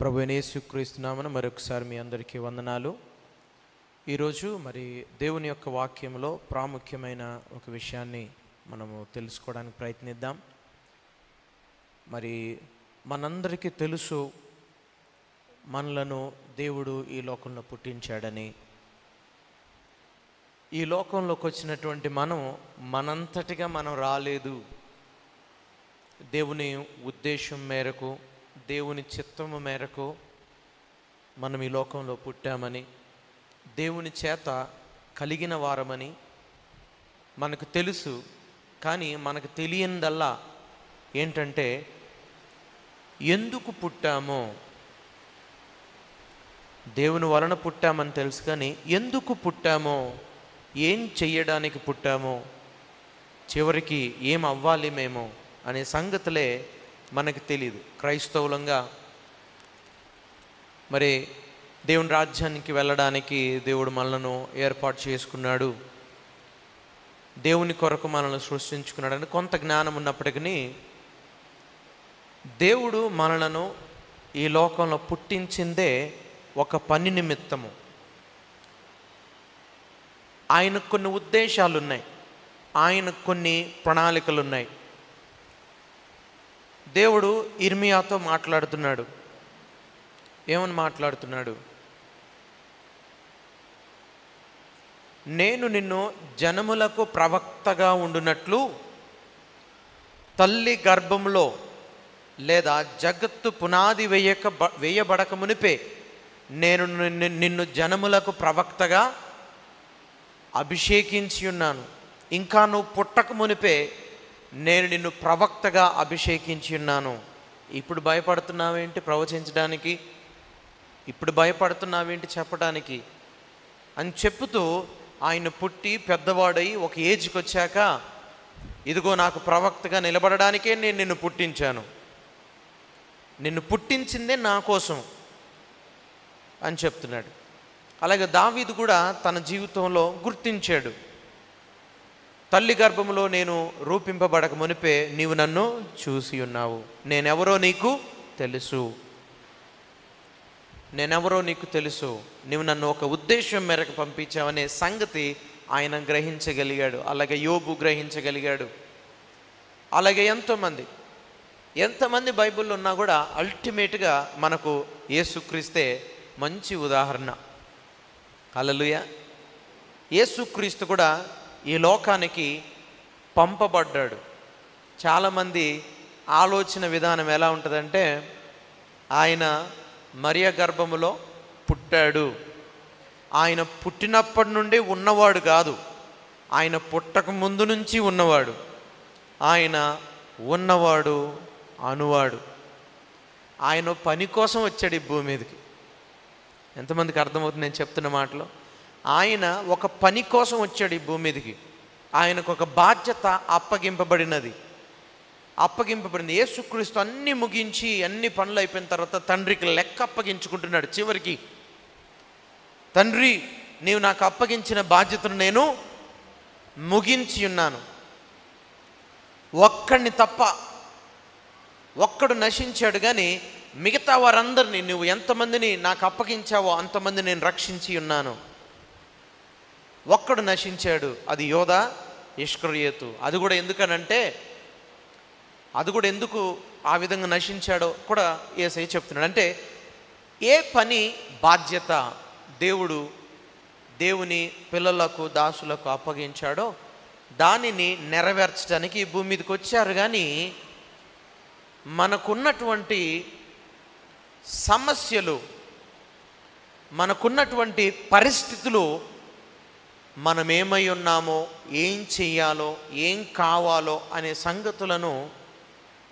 ప్రభువైన యేసుక్రీస్తు నామమున మరొకసారి మీ అందరికీ వందనాలు. ఈరోజు దేవుని యొక్క వాక్యంలో ప్రాముఖ్యమైన ఒక విషయాన్ని మనము తెలుసుకోవడానికి ప్రయత్నిద్దాం. మనందరికీ తెలుసు, మనలను దేవుడు ఈ లోకంలో పుట్టించాడని. ఈ లోకంలోకి వచ్చినటువంటి మనంతటిగా మనం రాలేదు. దేవుని ఉద్దేశం మేరకు, దేవుని చిత్తము మేరకు మనం ఈ లోకంలో పుట్టామని, దేవుని చేత కలిగిన వారమని మనకు తెలుసు. కానీ మనకు తెలియనిదల్లా ఏంటంటే, ఎందుకు పుట్టామో. దేవుని వలన పుట్టామని తెలుసు, కానీ ఎందుకు పుట్టామో, ఏం చెయ్యడానికి పుట్టామో, చివరికి ఏం అవ్వాలి మేము అనే సంగతులే మనకు తెలియదు. క్రైస్తవులంగా దేవుని రాజ్యానికి వెళ్ళడానికి దేవుడు మనలను ఏర్పాటు చేసుకున్నాడు, దేవుని కొరకు మనల్ని సృష్టించుకున్నాడని కొంత జ్ఞానం ఉన్నప్పటికీ, దేవుడు మనలను ఈ లోకంలో పుట్టించిందే ఒక పని నిమిత్తము. ఆయనకు కొన్ని ఉద్దేశాలు ఉన్నాయి, ఆయనకు కొన్ని ప్రణాళికలు ఉన్నాయి. దేవుడు ఇర్మియాతో మాట్లాడుతున్నాడు. ఏమని మాట్లాడుతున్నాడు? నేను నిన్ను జనములకు ప్రవక్తగా ఉండునట్లు తల్లి గర్భంలో లేదా జగత్తు పునాది వేయబడక మునిపే నేను నిన్ను జనములకు ప్రవక్తగా అభిషేకించి ఉన్నాను. ఇంకా నువ్వు పుట్టక మునిపే నేను నిన్ను ప్రవక్తగా అభిషేకించి ఉన్నాను. ఇప్పుడు భయపడుతున్నావేంటి ప్రవచించడానికి? ఇప్పుడు భయపడుతున్నావేంటి చెప్పడానికి అని చెప్పుతూ, ఆయన పుట్టి పెద్దవాడై ఒక ఏజ్కి వచ్చాక, ఇదిగో నాకు ప్రవక్తగా నిలబడడానికే నేను నిన్ను పుట్టించాను, నిన్ను పుట్టించిందే నా కోసం అని చెప్తున్నాడు. అలాగే దావీదు కూడా తన జీవితంలో గుర్తించాడు, తల్లి గర్భంలో నేను రూపింపబడక మునిపే నీవు నన్ను చూసి ఉన్నావు, నేనెవరో నీకు తెలుసు, నేనెవరో నీకు తెలుసు, నీవు నన్ను ఒక ఉద్దేశం మేరకు పంపించావనే సంగతి ఆయన గ్రహించగలిగాడు. అలాగే యోబు గ్రహించగలిగాడు. అలాగే ఎంతమంది బైబిల్లో ఉన్నా కూడా అల్టిమేట్గా మనకు యేసుక్రీస్తే మంచి ఉదాహరణ. హల్లెలూయా. యేసుక్రీస్తు కూడా ఈ లోకానికి పంపబడ్డాడు. చాలామంది ఆలోచన విధానం ఎలా ఉంటుందంటే, ఆయన మరియ గర్భములో పుట్టాడు, ఆయన పుట్టినప్పటి నుండి ఉన్నవాడు కాదు, ఆయన పుట్టక ముందు నుంచి ఉన్నవాడు, ఆయన ఉన్నవాడు అనువాడు, ఆయన పని కోసం వచ్చాడు ఈ భూమి మీదకి. ఎంతమందికి అర్థమవుతుంది నేను చెప్తున్న మాటలో? ఆయన ఒక పని కోసం వచ్చాడు ఈ భూమి మీదకి. ఆయనకు ఒక బాధ్యత అప్పగింపబడింది. యేసుక్రీస్తు అన్నీ ముగించి అన్ని పనులు అయిపోయిన తర్వాత తండ్రికి లెక్క అప్పగించుకుంటున్నాడు. చివరికి, తండ్రి, నీవు నాకు అప్పగించిన బాధ్యతను నేను ముగించి ఉన్నాను. ఒక్కడిని తప్ప ఒక్కడు నశించాడు, కానీ మిగతా వారందరినీ నువ్వు ఎంతమందిని నాకు అప్పగించావో అంతమంది నేను రక్షించి ఉన్నాను. ఒక్కడు నశించాడు, అది యోధా ఇష్కరియోతు. అది కూడా ఎందుకు ఆ విధంగా నశించాడో కూడా యేసయ్య చెప్తున్నాడు. అంటే ఏ పని బాధ్యత దేవుని పిల్లలకు, దాసులకు అప్పగించాడో దానిని నెరవేర్చడానికి ఈ భూమి మీదకి వచ్చారు. కానీ మనకున్నటువంటి సమస్యలు, మనకున్నటువంటి పరిస్థితులు, మనం ఏమై ఉన్నామో, ఏం చెయ్యాలో, ఏం కావాలో అనే సంగతులను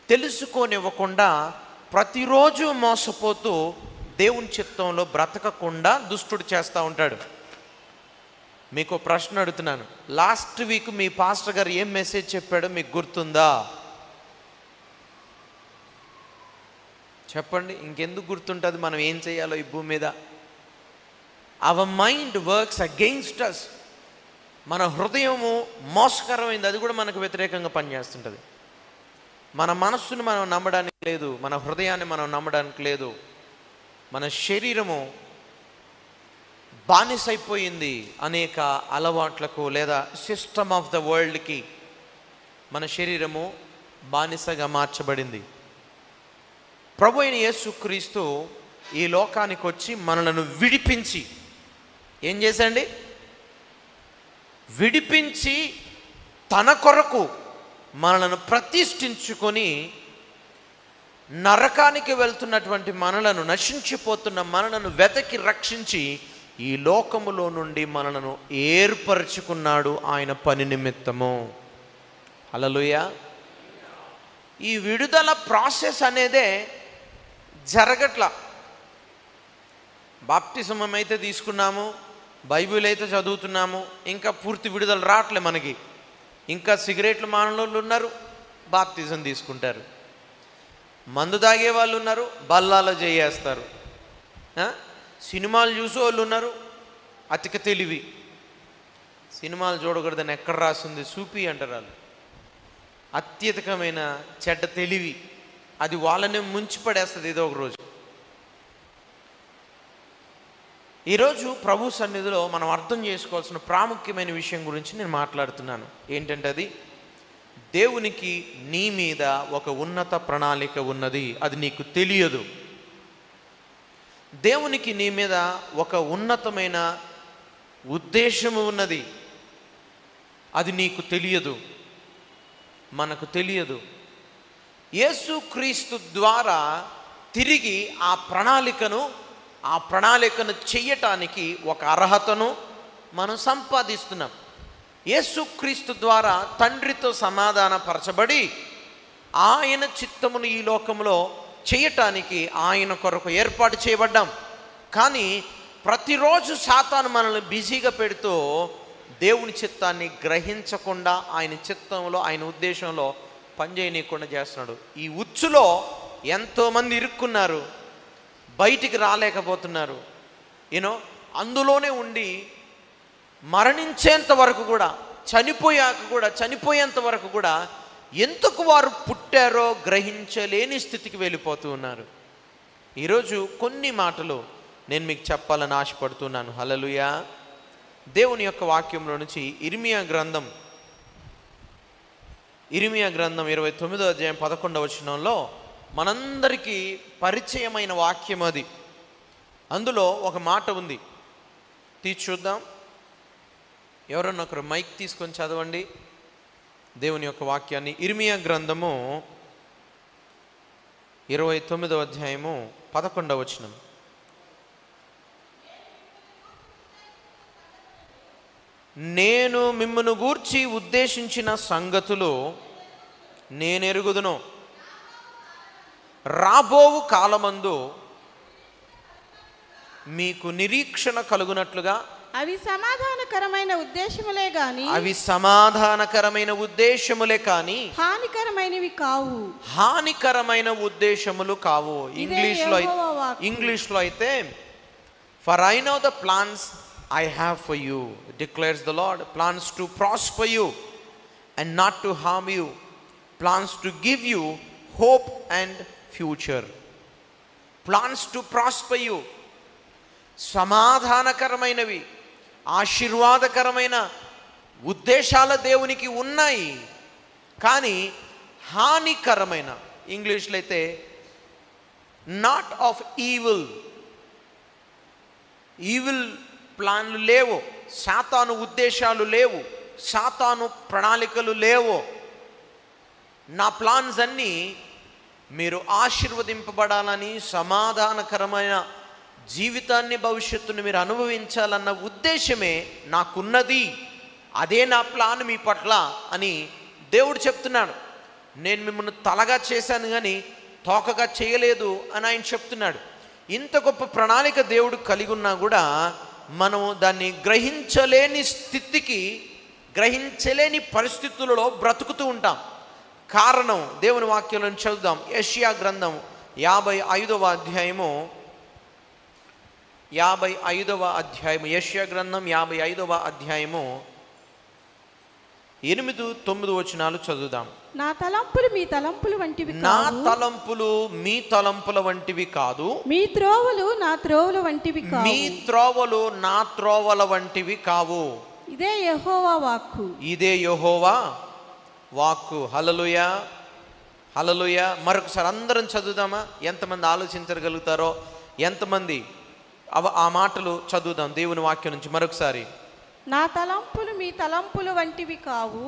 తెలుసుకోనివ్వకుండా ప్రతిరోజు మోసపోతూ దేవుని చిత్తంలో బ్రతకకుండా దుష్టుడు చేస్తూ ఉంటాడు. మీకు ప్రశ్న అడుగుతున్నాను, లాస్ట్ వీక్ మీ పాస్టర్ గారు ఏం మెసేజ్ చెప్పాడో మీకు గుర్తుందా? చెప్పండి. ఇంకెందుకు గుర్తుంటుంది? మనం ఏం చేయాలో ఈ భూమి మీద. Our mind works against us. మన హృదయము మోసకరమైంది, అది కూడా మనకు వ్యతిరేకంగా పనిచేస్తుంటుంది. మన మనస్సును మనం నమ్మడానికి లేదు, మన హృదయాన్ని మనం నమ్మడానికి లేదు. మన శరీరము బానిసైపోయింది అనేక అలవాట్లకు, లేదా సిస్టమ్ ఆఫ్ ద వరల్డ్కి మన శరీరము బానిసగా మార్చబడింది. ప్రభు అయిన యేసుక్రీస్తు ఈ లోకానికి వచ్చి మనలను విడిపించి ఏం చేశాండి? విడిపించి తన కొరకు మనలను ప్రతిష్ఠించుకొని నరకానికి వెళ్తున్నటువంటి మనలను, నశించిపోతున్న మనలను వెతకి రక్షించి ఈ లోకములో నుండి మనలను ఏర్పరచుకున్నాడు ఆయన పని నిమిత్తము. హల్లెలూయా. ఈ విడుదల ప్రాసెస్ అనేదే జరగట్లా. బాప్టిజం అయితే తీసుకున్నాము, బైబిల్ అయితే చదువుతున్నాము, ఇంకా పూర్తి విడుదల రావట్లే మనకి. ఇంకా సిగరెట్లు మానవులు ఉన్నారు, బాప్టిజం తీసుకుంటారు. మందు తాగే వాళ్ళు ఉన్నారు, బల్లాలో చేయేస్తారు. సినిమాలు చూసే వాళ్ళు ఉన్నారు, అతిక తెలివి. సినిమాలు చూడకూడదని ఎక్కడ రాస్తుంది? చూపి అంటారు వాళ్ళు. అత్యధికమైన చెడ్డ తెలివి, అది వాళ్ళని ముంచి పడేస్తుంది ఏదో ఒక రోజు. ఈరోజు ప్రభు సన్నిధిలో మనం అర్థం చేసుకోవాల్సిన ప్రాముఖ్యమైన విషయం గురించి నేను మాట్లాడుతున్నాను. ఏంటంటే అది దేవునికి నీ మీద ఒక ఉన్నత ప్రణాళిక ఉన్నది, అది నీకు తెలియదు. దేవునికి నీ మీద ఒక ఉన్నతమైన ఉద్దేశము ఉన్నది, అది నీకు తెలియదు, మనకు తెలియదు. యేసుక్రీస్తు ద్వారా తిరిగి ఆ ప్రణాళికను చెయ్యటానికి ఒక అర్హతను మనం సంపాదిస్తున్నాం. యేసుక్రీస్తు ద్వారా తండ్రితో సమాధానపరచబడి ఆయన చిత్తమును ఈ లోకంలో చేయటానికి ఆయన కొరకు ఏర్పాటు చేయబడ్డాం. కానీ ప్రతిరోజు సాతాను మనల్ని బిజీగా పెడుతూ దేవుని చిత్తాన్ని గ్రహించకుండా, ఆయన చిత్తంలో, ఆయన ఉద్దేశంలో పనిచేయనీయకుండా చేస్తున్నాడు. ఈ ఉచ్చులో ఎంతోమంది ఇరుక్కున్నారు, బయటికి రాలేకపోతున్నారు. అందులోనే ఉండి మరణించేంత వరకు కూడా, చనిపోయేంత వరకు కూడా ఎందుకు వారు పుట్టారో గ్రహించలేని స్థితికి వెళ్ళిపోతూ ఉన్నారు. ఈరోజు కొన్ని మాటలు నేను మీకు చెప్పాలని ఆశపడుతున్నాను. హల్లెలూయా. దేవుని యొక్క వాక్యంలో నుంచి ఇర్మియా గ్రంథం 29వ అధ్యాయం 11వ వచనంలో మనందరికీ పరిచయమైన వాక్యం అది. అందులో ఒక మాట ఉంది, తీసి చూద్దాం. ఎవరన్నా ఒకరు మైక్ తీసుకొని చదవండి దేవుని యొక్క వాక్యాన్ని. ఇర్మియా గ్రంథము 29వ అధ్యాయము 11వ వచనం. నేను మిమ్మును గూర్చి ఉద్దేశించిన సంగతులు నేనెరుగుదును, రాబోవు కాలమందు మీకు నిరీక్షణ కలుగునట్లుగా అవి సమాధానకరమైన ఉద్దేశములే కాని హానికరమైనవి కావు. హానికరమైన ఉద్దేశములు కావు. ఇంగ్లీష్లో అయితే for I know the plans I have for you, declares the Lord, plans to prosper you and not to harm you, plans to give you hope and future. Plans to prosper you. సమాధానకరమైనవి, ఆశీర్వాదకరమైన ఉద్దేశాల దేవునికి ఉన్నాయి. కానీ హానికరమైన, ఇంగ్లీష్లో అయితే not of evil ప్లాన్లు లేవు, సాతాను ఉద్దేశాలు లేవు, సాతాను ప్రణాళికలు లేవు. నా ప్లాన్స్ అన్నీ మీరు ఆశీర్వదింపబడాలని, సమాధానకరమైన జీవితాన్ని, భవిష్యత్తును మీరు అనుభవించాలన్న ఉద్దేశమే నాకున్నది. అదే నా ప్లాన్ మీ పట్ల అని దేవుడు చెప్తున్నాడు. నేను మిమ్మల్ని తలగా చేశాను కానీ తోకగా చేయలేదు అని ఆయన చెప్తున్నాడు. ఇంత గొప్ప ప్రణాళిక దేవుడు కలిగి ఉన్నా కూడా మనం దాన్ని గ్రహించలేని పరిస్థితులలో బ్రతుకుతూ ఉంటాం. కారణం దేవుని వాక్యంలో చదువుదాం. యెషయా గ్రంథం 55వ అధ్యాయము, యెషయా గ్రంథం 55వ అధ్యాయము 8-9 వచనాలు చదువుదాం. నా తలంపులు మీ తలంపులు వంటివి నా కావు. తలంపులు మీ తలంపుల వంటివి కాదు. మీ త్రోవలు నా త్రోవల వంటివి కావు. మీ త్రోవలు నా త్రోవల వంటివి కావు. ఇదే యెహోవా వాక్కు. ఇదే యెహోవా వాక్కు. హల్లెలూయా, హల్లెలూయా. మరొకసారి అందరం చదువుదామా? ఎంతమంది ఆలోచించగలుగుతారో, ఎంతమంది ఆ మాటలు చదువుదాం దేవుని వాక్యం నుంచి మరొకసారి. నా తలంపులు మీ తలంపులు వంటివి కావు,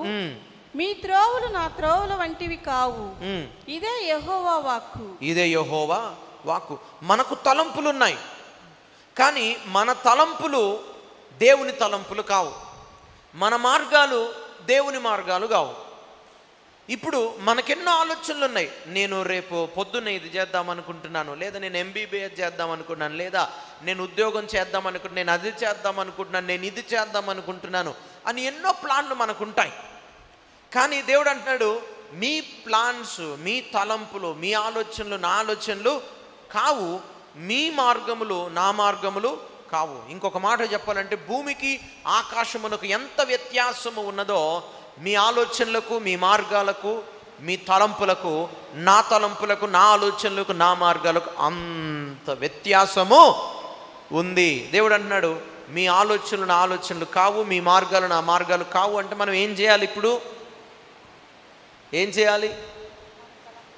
మీ త్రోవలు నా త్రోవల వంటివి కావు. ఇదే యెహోవా వాక్కు. ఇదే యెహోవా వాక్కు. మనకు తలంపులు ఉన్నాయి, కానీ మన తలంపులు దేవుని తలంపులు కావు. మన మార్గాలు దేవుని మార్గాలు కావు. ఇప్పుడు మనకెన్నో ఆలోచనలు ఉన్నాయి. నేను రేపు పొద్దున్న ఇది చేద్దాం అనుకుంటున్నాను, లేదా నేను MBBS చేద్దాం అనుకుంటున్నాను, లేదా నేను ఉద్యోగం చేద్దాం అనుకుంటున్నాను, నేను అది చేద్దాం అనుకుంటున్నాను, నేను ఇది చేద్దాం అనుకుంటున్నాను అని ఎన్నో ప్లాన్లు మనకుంటాయి. కానీ దేవుడు అంటున్నాడు, మీ ప్లాన్స్, మీ తలంపులు, మీ ఆలోచనలు నా ఆలోచనలు కావు, మీ మార్గములు నా మార్గములు కావు. ఇంకొక మాట చెప్పాలంటే, భూమికి ఆకాశమునకు ఎంత వ్యత్యాసము ఉన్నదో మీ ఆలోచనలకు, మీ మార్గాలకు, మీ తలంపులకు, నా తలంపులకు, నా ఆలోచనలకు, నా మార్గాలకు అంత వ్యత్యాసము ఉంది. దేవుడు అంటున్నాడు, మీ ఆలోచనలు నా ఆలోచనలు కావు, మీ మార్గాలు నా మార్గాలు కావు. అంటే మనం ఏం చేయాలి? ఇప్పుడు ఏం చేయాలి?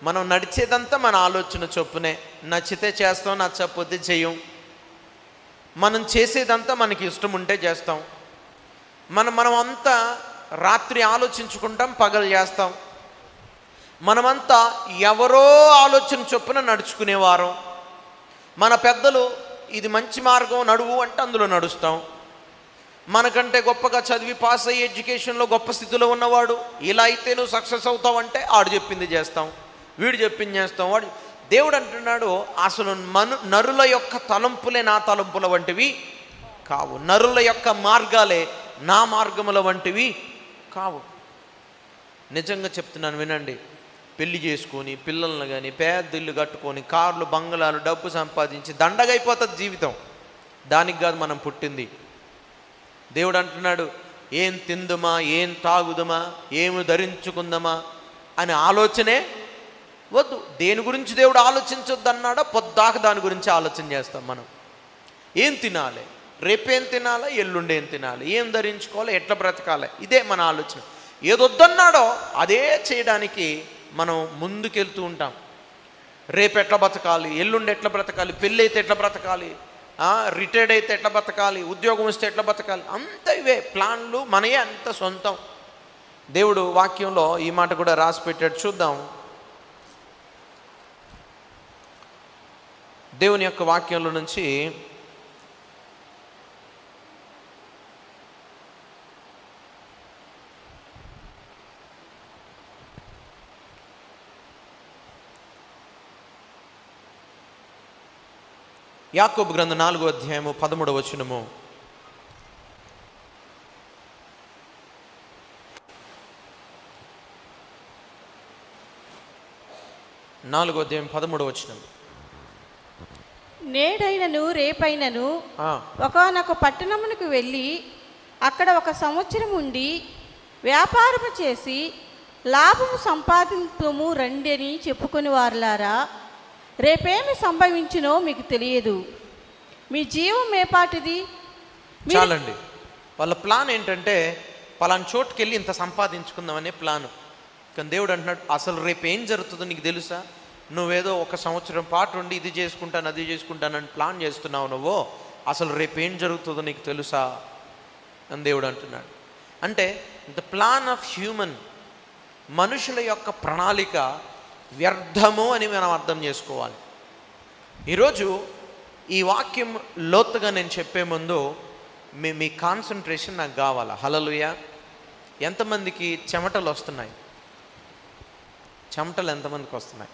మనం నడిచేదంతా మన ఆలోచన చొప్పునే. నచ్చితే చేస్తాం, నచ్చకపోతే చెయ్యం. మనం చేసేదంతా మనకి ఇష్టం ఉంటే చేస్తాం. మనం అంతా రాత్రి ఆలోచించుకుంటాం, పగలు చేస్తాం. మనమంతా ఎవరో ఆలోచన చొప్పున నడుచుకునేవారం. మన పెద్దలు ఇది మంచి మార్గం నడువు అంటే అందులో నడుస్తాం. మనకంటే గొప్పగా చదివి పాస్ అయ్యి ఎడ్యుకేషన్లో గొప్ప స్థితిలో ఉన్నవాడు, ఇలా అయితే నువ్వు సక్సెస్ అవుతావు అంటే ఆడు చెప్పింది చేస్తాం, వీడు చెప్పింది చేస్తాం. వాడు దేవుడు అంటున్నాడు, అసలు నరుల యొక్క తలంపులే నా తలంపుల వంటివి కావు, నరుల యొక్క మార్గాలే నా మార్గముల వంటివి కావు. నిజంగా చెప్తున్నాను వినండి. పెళ్లి చేసుకొని పిల్లలను కానీ పెద్ద ఇల్లు కట్టుకొని కార్లు బంగ్లాలు డబ్బు సంపాదించి దండగైపోతుంది జీవితం. దానికి కాదు మనం పుట్టింది. దేవుడు అంటున్నాడు, ఏం తిందుమా, ఏం తాగుదమా, ఏమి ధరించుకుందామా అనే ఆలోచనే వద్దు. దేని గురించి దేవుడు ఆలోచించొద్దు అన్నాడో పొద్దాక దాని గురించి ఆలోచన చేస్తాం మనం. ఏం తినాలి, రేపేం తినాలి, ఎల్లుండి ఏం తినాలి, ఏం ధరించుకోవాలి, ఎట్లా బ్రతకాలి, ఇదే మన ఆలోచన. ఏదొద్దన్నాడో అదే చేయడానికి మనం ముందుకెళ్తూ ఉంటాం. రేపు ఎట్లా బ్రతకాలి, ఎల్లుండి ఎట్లా బ్రతకాలి, పెళ్ళి అయితే ఎట్లా బ్రతకాలి, రిటైర్డ్ అయితే ఎట్లా బ్రతకాలి, ఉద్యోగం వస్తే ఎట్లా బ్రతకాలి, అంత ఇవే ప్లాన్లు మనయే, అంత సొంతం. దేవుడు వాక్యంలో ఈ మాట కూడా రాసి పెట్టాడు. చూద్దాం. దేవుని యొక్క వాక్యంలో నుంచి యాకోబు గ్రంథం 4వ అధ్యాయము 13వ వచనము. నాలుగో అధ్యాయం 13వ వచనం. నేడైనను రేపైనను ఒకానొక పట్టణమునకు వెళ్ళి అక్కడ 1 సంవత్సరం ఉండి వ్యాపారము చేసి లాభము సంపాదింతుము రండి అని చెప్పుకొని వారులారా, రేపేమి సంభవించునో మీకు తెలియదు. మీ జీవం ఏపాటిది? చాలండి. వాళ్ళ ప్లాన్ ఏంటంటే పలానా చోటుకి వెళ్ళి ఇంత సంపాదించుకుందామనే ప్లాను. కానీ దేవుడు అంటున్నాడు, అసలు రేపు ఏం జరుగుతుందో నీకు తెలుసా? నువ్వేదో 1 సంవత్సరం పాటు ఉండి ఇది చేసుకుంటాను అది చేసుకుంటానని ప్లాన్ చేస్తున్నావు నువ్వు, అసలు రేపు ఏం జరుగుతుందో నీకు తెలుసా అని దేవుడు అంటున్నాడు. అంటే ద ప్లాన్ ఆఫ్ హ్యూమన్, మనుషుల యొక్క ప్రణాళిక వ్యర్థము అని మనం అర్థం చేసుకోవాలి. ఈరోజు ఈ వాక్యం లోతుగా నేను చెప్పే ముందు మీ కాన్సన్ట్రేషన్ నాకు కావాలా? హల్లెలూయా. ఎంతమందికి చెమటలు వస్తున్నాయి? చెమటలు ఎంతమందికి వస్తున్నాయి?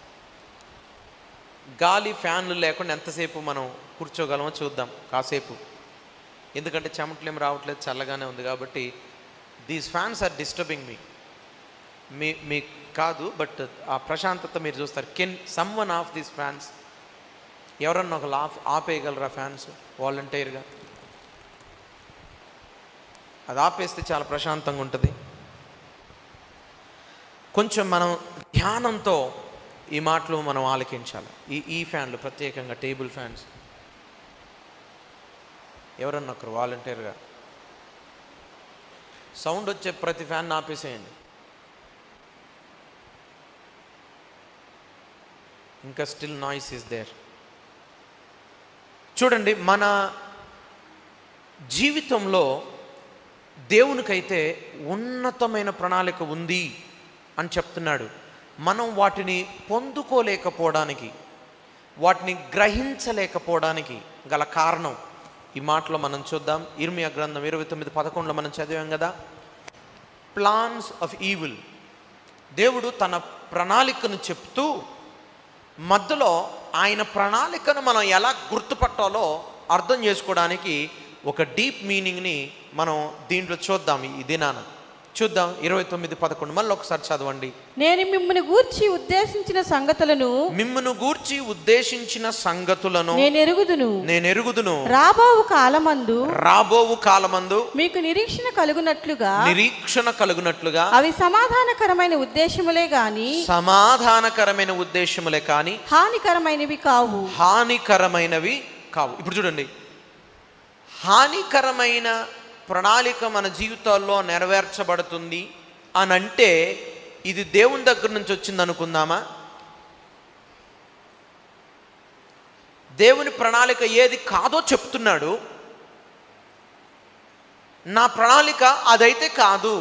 గాలి ఫ్యాన్లు లేకుండా ఎంతసేపు మనం కూర్చోగలమో చూద్దాం కాసేపు. ఎందుకంటే చెమటలు ఏం రావట్లేదు, చల్లగానే ఉంది కాబట్టి. These fans are disturbing me కాదు, బట్ ఆ ప్రశాంతత మీరు చూస్తారు. Can someone off these fans? ఎవరన్నా ఒక ఆపేయగలరా ఫ్యాన్స్ వాలంటీర్గా? అది ఆపేస్తే చాలా ప్రశాంతంగా ఉంటుంది. కొంచెం మనం ధ్యానంతో ఈ మాటలు మనం ఆలకించాలి. ఈ ఫ్యాన్లు ప్రత్యేకంగా టేబుల్ ఫ్యాన్స్ ఎవరన్నా ఒకరు వాలంటీర్గా సౌండ్ వచ్చే ప్రతి ఫ్యాన్ ఆపేసేయండి. ఇంకా స్టిల్ నాయిస్ ఇస్ దేర్. చూడండి, మన జీవితంలో దేవునికైతే ఉన్నతమైన ప్రణాళిక ఉంది అని చెప్తున్నాడు. మనం వాటిని పొందుకోలేకపోవడానికి, వాటిని గ్రహించలేకపోవడానికి గల కారణం ఈ మాటలో మనం చూద్దాం. ఇర్మియా గ్రంథం 29:11 మనం చదివాం కదా. Plans of evil. దేవుడు తన ప్రణాళికను చెప్తూ మధ్యలో ఆయన ప్రణాళికను మనం ఎలా గుర్తుపట్టాలో అర్థం చేసుకోవడానికి ఒక డీప్ మీనింగ్ని మనం దీంట్లో చూద్దాం. ఈ దినాన చూద్దాం. 29:11 మళ్ళీ ఒకసారి చదవండి. నేను మిమ్మల్ని గూర్చి ఉద్దేశించిన సంగతులను నేను ఎరుగుదును రాబోవు కాలమందు మీకు నిరీక్షణ కలుగునట్లుగా అవి సమాధానకరమైన ఉద్దేశములే గాని హానికరమైనవి కావు. ఇప్పుడు చూడండి, హానికరమైన ప్రణాళిక మన జీవితాల్లో నెరవేర్చబడుతుంది అని అంటే ఇది దేవుని దగ్గర నుంచి వచ్చింది అనుకుందామా? దేవుని ప్రణాళిక ఏది కాదో చెప్తున్నాడు. నా ప్రణాళిక అదైతే కాదు,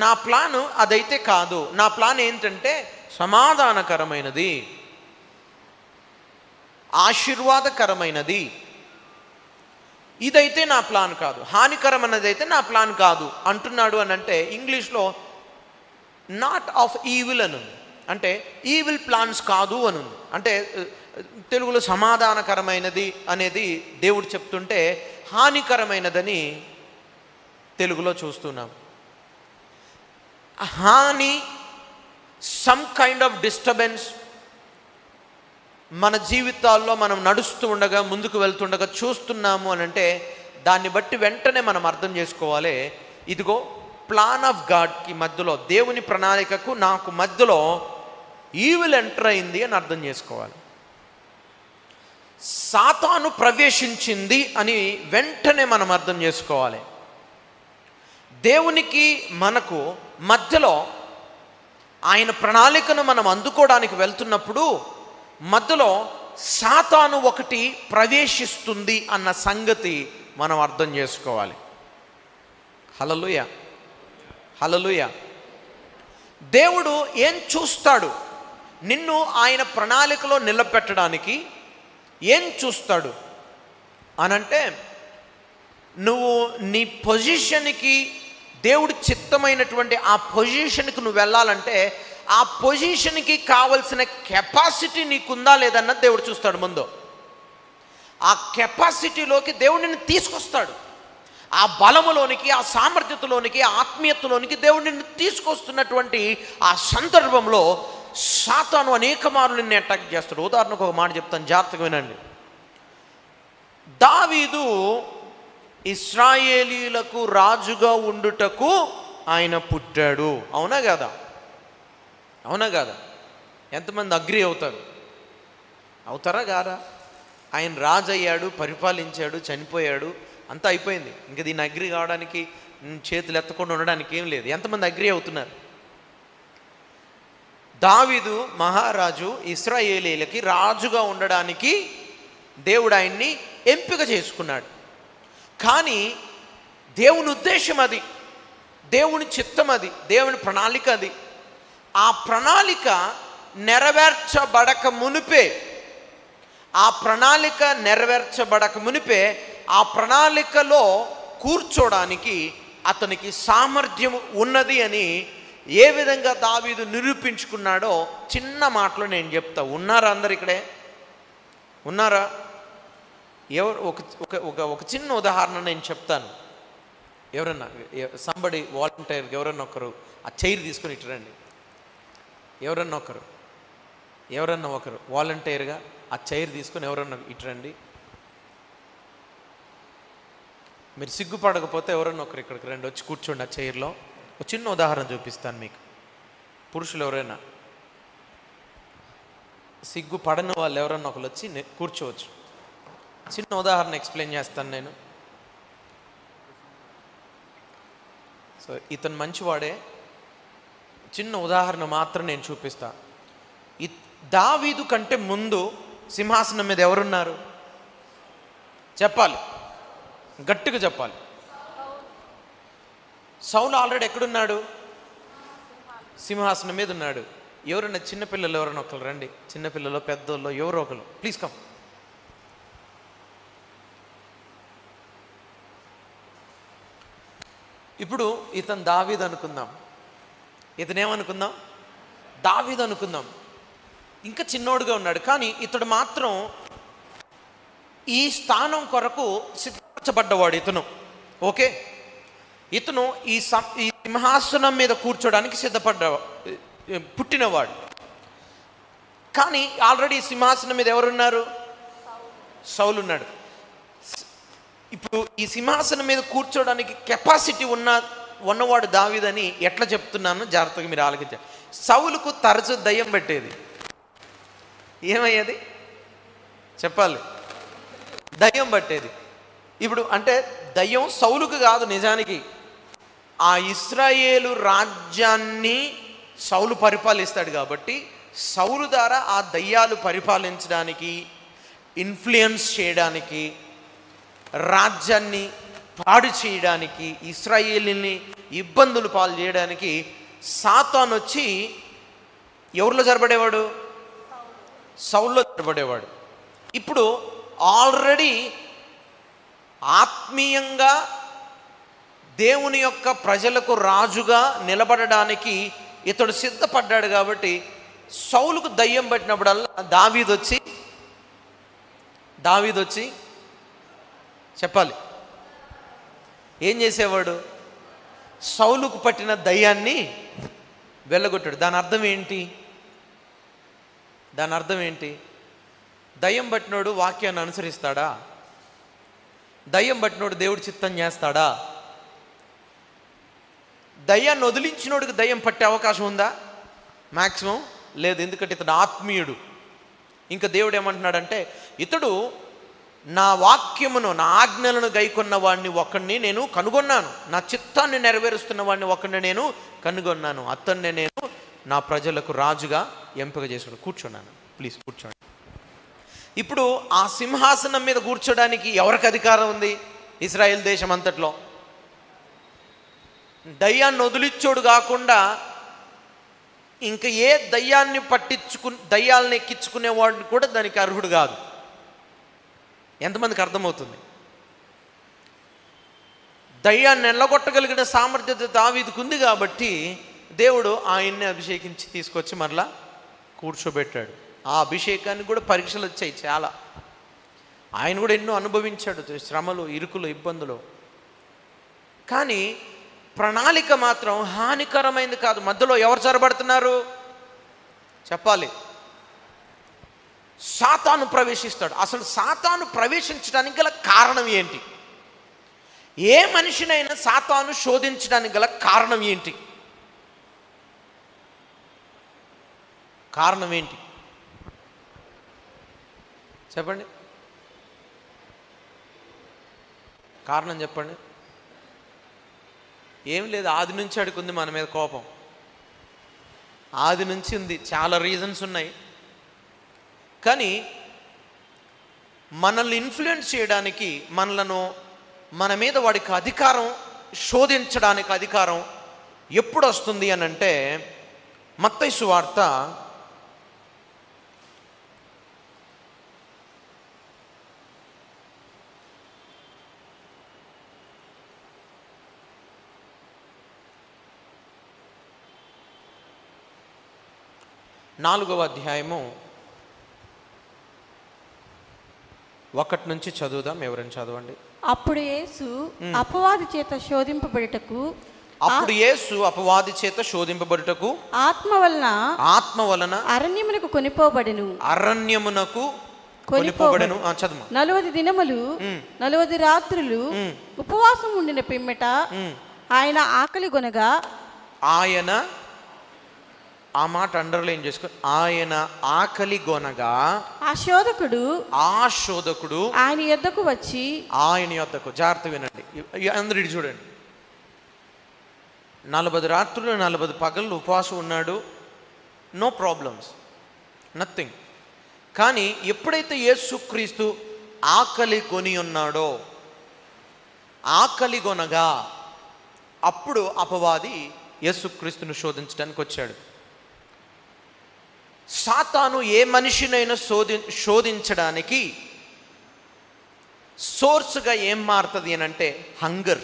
నా ప్లాను అదైతే కాదు. నా ప్లాన్ ఏంటంటే సమాధానకరమైనది, ఆశీర్వాదకరమైనది. ఇదైతే నా ప్లాన్ కాదు, హానికరమైనది అయితే నా ప్లాన్ కాదు అంటున్నాడు. అని అంటే ఇంగ్లీష్లో నాట్ ఆఫ్ ఈవిల్ అని ఉంది, అంటే ఈవిల్ ప్లాన్స్ కాదు అని ఉంది. అంటే తెలుగులో సమాధానకరమైనది అనేది దేవుడు చెప్తుంటే హానికరమైనదని తెలుగులో చూస్తున్నాం. హాని, సమ్ కైండ్ ఆఫ్ డిస్టర్బెన్స్ మన జీవితాల్లో మనం నడుస్తూ ఉండగా, ముందుకు వెళ్తుండగా చూస్తున్నాము అని అంటే దాన్ని బట్టి వెంటనే మనం అర్థం చేసుకోవాలి, ఇదిగో ప్లాన్ ఆఫ్ గాడ్కి మధ్యలో, దేవుని ప్రణాళికకు నాకు మధ్యలో ఈవిల్ ఎంటర్ అయింది అని అర్థం చేసుకోవాలి. సాతాను ప్రవేశించింది అని వెంటనే మనం అర్థం చేసుకోవాలి. దేవునికి మనకు మధ్యలో ఆయన ప్రణాళికను మనం అందుకోవడానికి వెళ్తున్నప్పుడు మధ్యలో సాతాను ఒకటి ప్రవేశిస్తుంది అన్న సంగతి మనం అర్థం చేసుకోవాలి. హల్లెలూయా, హల్లెలూయా. దేవుడు ఏం చూస్తాడు? నిన్ను ఆయన ప్రణాళికలో నిలబెట్టడానికి ఏం చూస్తాడు అనంటే, నువ్వు నీ పొజిషన్కి, దేవుడి చిత్తమైనటువంటి ఆ పొజిషన్కి నువ్వు వెళ్ళాలంటే ఆ పొజిషన్కి కావలసిన కెపాసిటీ నీకుందా లేదన్నది దేవుడు చూస్తాడు. ముందు ఆ కెపాసిటీలోకి దేవుడు నిన్ను తీసుకొస్తాడు. ఆ బలములోనికి, ఆ సామర్థ్యతలోనికి, ఆ ఆత్మీయతలోనికి దేవుడు నిన్ను తీసుకొస్తున్నటువంటి ఆ సందర్భంలో సాతాను అనేక మార్లు నిన్ను అటాక్ చేస్తాడు. ఉదాహరణకు ఒక మాట చెప్తాను, జాగ్రత్తగా వినండి. దావీదు ఇశ్రాయేలీలకు రాజుగా ఉండుటకు ఆయన పుట్టాడు. అవునా కదా? అవునా కాదా? ఎంతమంది అగ్రి అవుతారా కాదా? ఆయన రాజు అయ్యాడు, పరిపాలించాడు, చనిపోయాడు, అంతా అయిపోయింది. ఇంకా దీన్ని అగ్రి కావడానికి, చేతులు ఎత్తకుండా ఉండడానికి ఏం లేదు. ఎంతమంది అగ్రి అవుతున్నారు? దావీదు మహారాజు ఇశ్రాయేలీలకి రాజుగా ఉండడానికి దేవుడు ఆయన్ని ఎంపిక చేసుకున్నాడు. కానీ దేవుని ఉద్దేశం అది, దేవుని చిత్తం అది, దేవుని ప్రణాళిక అది. ఆ ప్రణాళిక నెరవేర్చబడక మునిపే, ఆ ప్రణాళికలో కూర్చోడానికి అతనికి సామర్థ్యం ఉన్నది అని ఏ విధంగా దావీదు నిరూపించుకున్నాడో చిన్న మాటలో నేను చెప్తా. ఉన్నారా అందరు ఇక్కడే? ఉన్నారా? ఎవరు? ఒక చిన్న ఉదాహరణ నేను చెప్తాను. ఎవరన్నా సంబడి వాలంటీర్గా ఎవరన్నా ఒకరు ఆ చైర్ తీసుకొని ఇటురండి. ఎవరన్నా ఒకరు వాలంటీర్గా ఆ చైర్ తీసుకొని ఎవరన్నా ఇటురండి. మీరు సిగ్గుపడకపోతే ఎవరన్నా ఒకరు ఇక్కడికి రండి, వచ్చి కూర్చోండి ఆ చైర్లో. ఒక చిన్న ఉదాహరణ చూపిస్తాను మీకు. పురుషులు ఎవరైనా సిగ్గు పడని వాళ్ళు ఎవరన్నా ఒకరు వచ్చి కూర్చోవచ్చు. చిన్న ఉదాహరణ ఎక్స్ప్లెయిన్ చేస్తాను నేను. సో ఇతను మంచివాడే, చిన్న ఉదాహరణ మాత్రం నేను చూపిస్తా. దావీదు కంటే ముందు సింహాసనం మీద ఎవరున్నారు చెప్పాలి, గట్టిగా చెప్పాలి. సౌలు ఆల్రెడీ ఎక్కడున్నాడు? సింహాసనం మీద ఉన్నాడు. ఎవరన్నా చిన్నపిల్లలు ఎవరైనా ఒకరు రండి, చిన్నపిల్లలు పెద్దోళ్ళు ఎవరో ఒకరు ప్లీజ్ కమ్. ఇప్పుడు ఇతను దావీదు అనుకుందాం, ఇతనేమనుకుందాం? దావీదు అనుకుందాం. ఇంకా చిన్నోడుగా ఉన్నాడు, కానీ ఇతడు మాత్రం ఈ స్థానం కొరకు సిద్ధపరచబడ్డవాడు ఇతను. ఓకే, ఇతను ఈ సింహాసనం మీద కూర్చోడానికి పుట్టినవాడు. కానీ ఆల్రెడీ సింహాసనం మీద ఎవరున్నారు? సౌలు ఉన్నాడు. ఇప్పుడు ఈ సింహాసనం మీద కూర్చోడానికి కెపాసిటీ ఉన్నవాడు దావీదని ఎట్లా చెప్తున్నాను జాగ్రత్తగా మీరు ఆలోచించారు. సౌలుకు తరచు దయ్యం పెట్టేది. ఏమయ్యేది చెప్పాలి? దయ్యం పట్టేది. ఇప్పుడు అంటే దయ్యం సౌలుకు కాదు, నిజానికి ఆ ఇశ్రాయేలు రాజ్యాన్ని సౌలు పరిపాలిస్తాడు కాబట్టి సౌలు ద్వారా ఆ దయ్యాలు పరిపాలించడానికి, ఇన్ఫ్లుయెన్స్ చేయడానికి, రాజ్యాన్ని పాడు చేయడానికి, ఇశ్రాయేలుని ఇబ్బందులు పాలు చేయడానికి సాతాను వచ్చి ఎవరిలో జరపడేవాడు? సౌల్లో జరపడేవాడు. ఇప్పుడు ఆల్రెడీ ఆత్మీయంగా దేవుని యొక్క ప్రజలకు రాజుగా నిలబడడానికి ఇతడు సిద్ధపడ్డాడు. కాబట్టి సౌలుకు దయ్యం పట్టినప్పుడల్లా దావీదొచ్చి చెప్పాలి ఏం చేసేవాడు? సౌలుకు పట్టిన దయ్యాన్ని వెళ్ళగొట్టాడు. దాని అర్థం ఏంటి? దయ్యం పట్టినోడు వాక్యాన్ని అనుసరిస్తాడా? దయ్యం పట్టినోడు దేవుడి చిత్తం చేస్తాడా? దయ్యాన్ని వదిలించినోడికి దయ్యం పట్టే అవకాశం ఉందా? మ్యాక్సిమం లేదు. ఎందుకంటే ఇతడు ఆత్మీయుడు. ఇంకా దేవుడు ఏమంటున్నాడంటే, ఇతడు నా వాక్యమును, నా ఆజ్ఞలను గైకొన్న వాడిని ఒకడిని నేను కనుగొన్నాను, నా చిత్తాన్ని నెరవేరుస్తున్న వాడిని ఒకడిని నేను కనుగొన్నాను, అతన్ని నేను నా ప్రజలకు రాజుగా ఎంపిక చేసుకుని కూర్చున్నాను. ప్లీజ్ కూర్చోండి. ఇప్పుడు ఆ సింహాసనం మీద కూర్చోడానికి ఎవరికి అధికారం ఉంది? ఇశ్రాయేల్ దేశం అంతట్లో. దయ్యాన్ని వదిలిచ్చోడు కాకుండా ఇంకా ఏ దయ్యాలను ఎక్కించుకునేవాడిని కూడా దానికి అర్హుడు కాదు. ఎంతమందికి అర్థమవుతుంది? దయ్యాన్ని ఎల్లగొట్టగలిగిన సామర్థ్యత దావీదుకు ఉంది కాబట్టి దేవుడు ఆయన్ని అభిషేకించి తీసుకొచ్చి మరలా కూర్చోబెట్టాడు. ఆ అభిషేకానికి కూడా పరీక్షలు వచ్చాయి చాలా. ఆయన కూడా ఎన్నో అనుభవించాడు, శ్రమలు, ఇరుకులు, ఇబ్బందులు. కానీ ప్రణాళిక మాత్రం హానికరమైంది కాదు. మధ్యలో ఎవరు చొరబడుతున్నారు చెప్పాలి? సాతాను ప్రవేశిస్తాడు. అసలు సాతాను ప్రవేశించడానికి గల కారణం ఏంటి? ఏ మనిషినైనా సాతాను శోధించడానికి గల కారణం ఏంటి? కారణం ఏంటి చెప్పండి? కారణం చెప్పండి. ఏం లేదు, ఆది నుంచి అడుగుంది మన మీద కోపం. ఆది నుంచి ఉంది, చాలా రీజన్స్ ఉన్నాయి. కానీ మనల్ని ఇన్ఫ్లుయెన్స్ చేయడానికి, మన మీద వాడికి అధికారం, శోధించడానికి అధికారం ఎప్పుడు వస్తుంది అని అంటే, మత్తయి సువార్త 4వ అధ్యాయము 1 నుంచి చదువుదాం. ఎవరైనా చదవండి. అప్పుడు యేసు అపవాది చేత శోధింపబడుటకు ఆత్మ వలన అరణ్యమునకు కొనిపోబడెను. చదువు. 40 దినములు 40 రాత్రులు ఉపవాసం ఉండిన పిమ్మట ఆయన ఆ మాట అండర్లైన్ చేసుకో. ఆయన ఆకలి గొనగా ఆ శోధకుడు ఆయన యొద్దకు వచ్చి, ఆయన యొద్దకు, జాగ్రత్త వినండి అందరు ఇటు చూడండి, 40 రాత్రులు 40 పగళ్ళు ఉపవాసం ఉన్నాడు, నో ప్రాబ్లమ్స్, నథింగ్. కానీ ఎప్పుడైతే యేసుక్రీస్తు ఆకలి కొని ఉన్నాడో, ఆకలి కొనగా అప్పుడు అపవాది యేసుక్రీస్తును శోధించడానికి వచ్చాడు. సాతాను ఏ మనిషినైనా శోధించడానికి సోర్స్గా ఏం మారుతుంది అని అంటే హంగర్,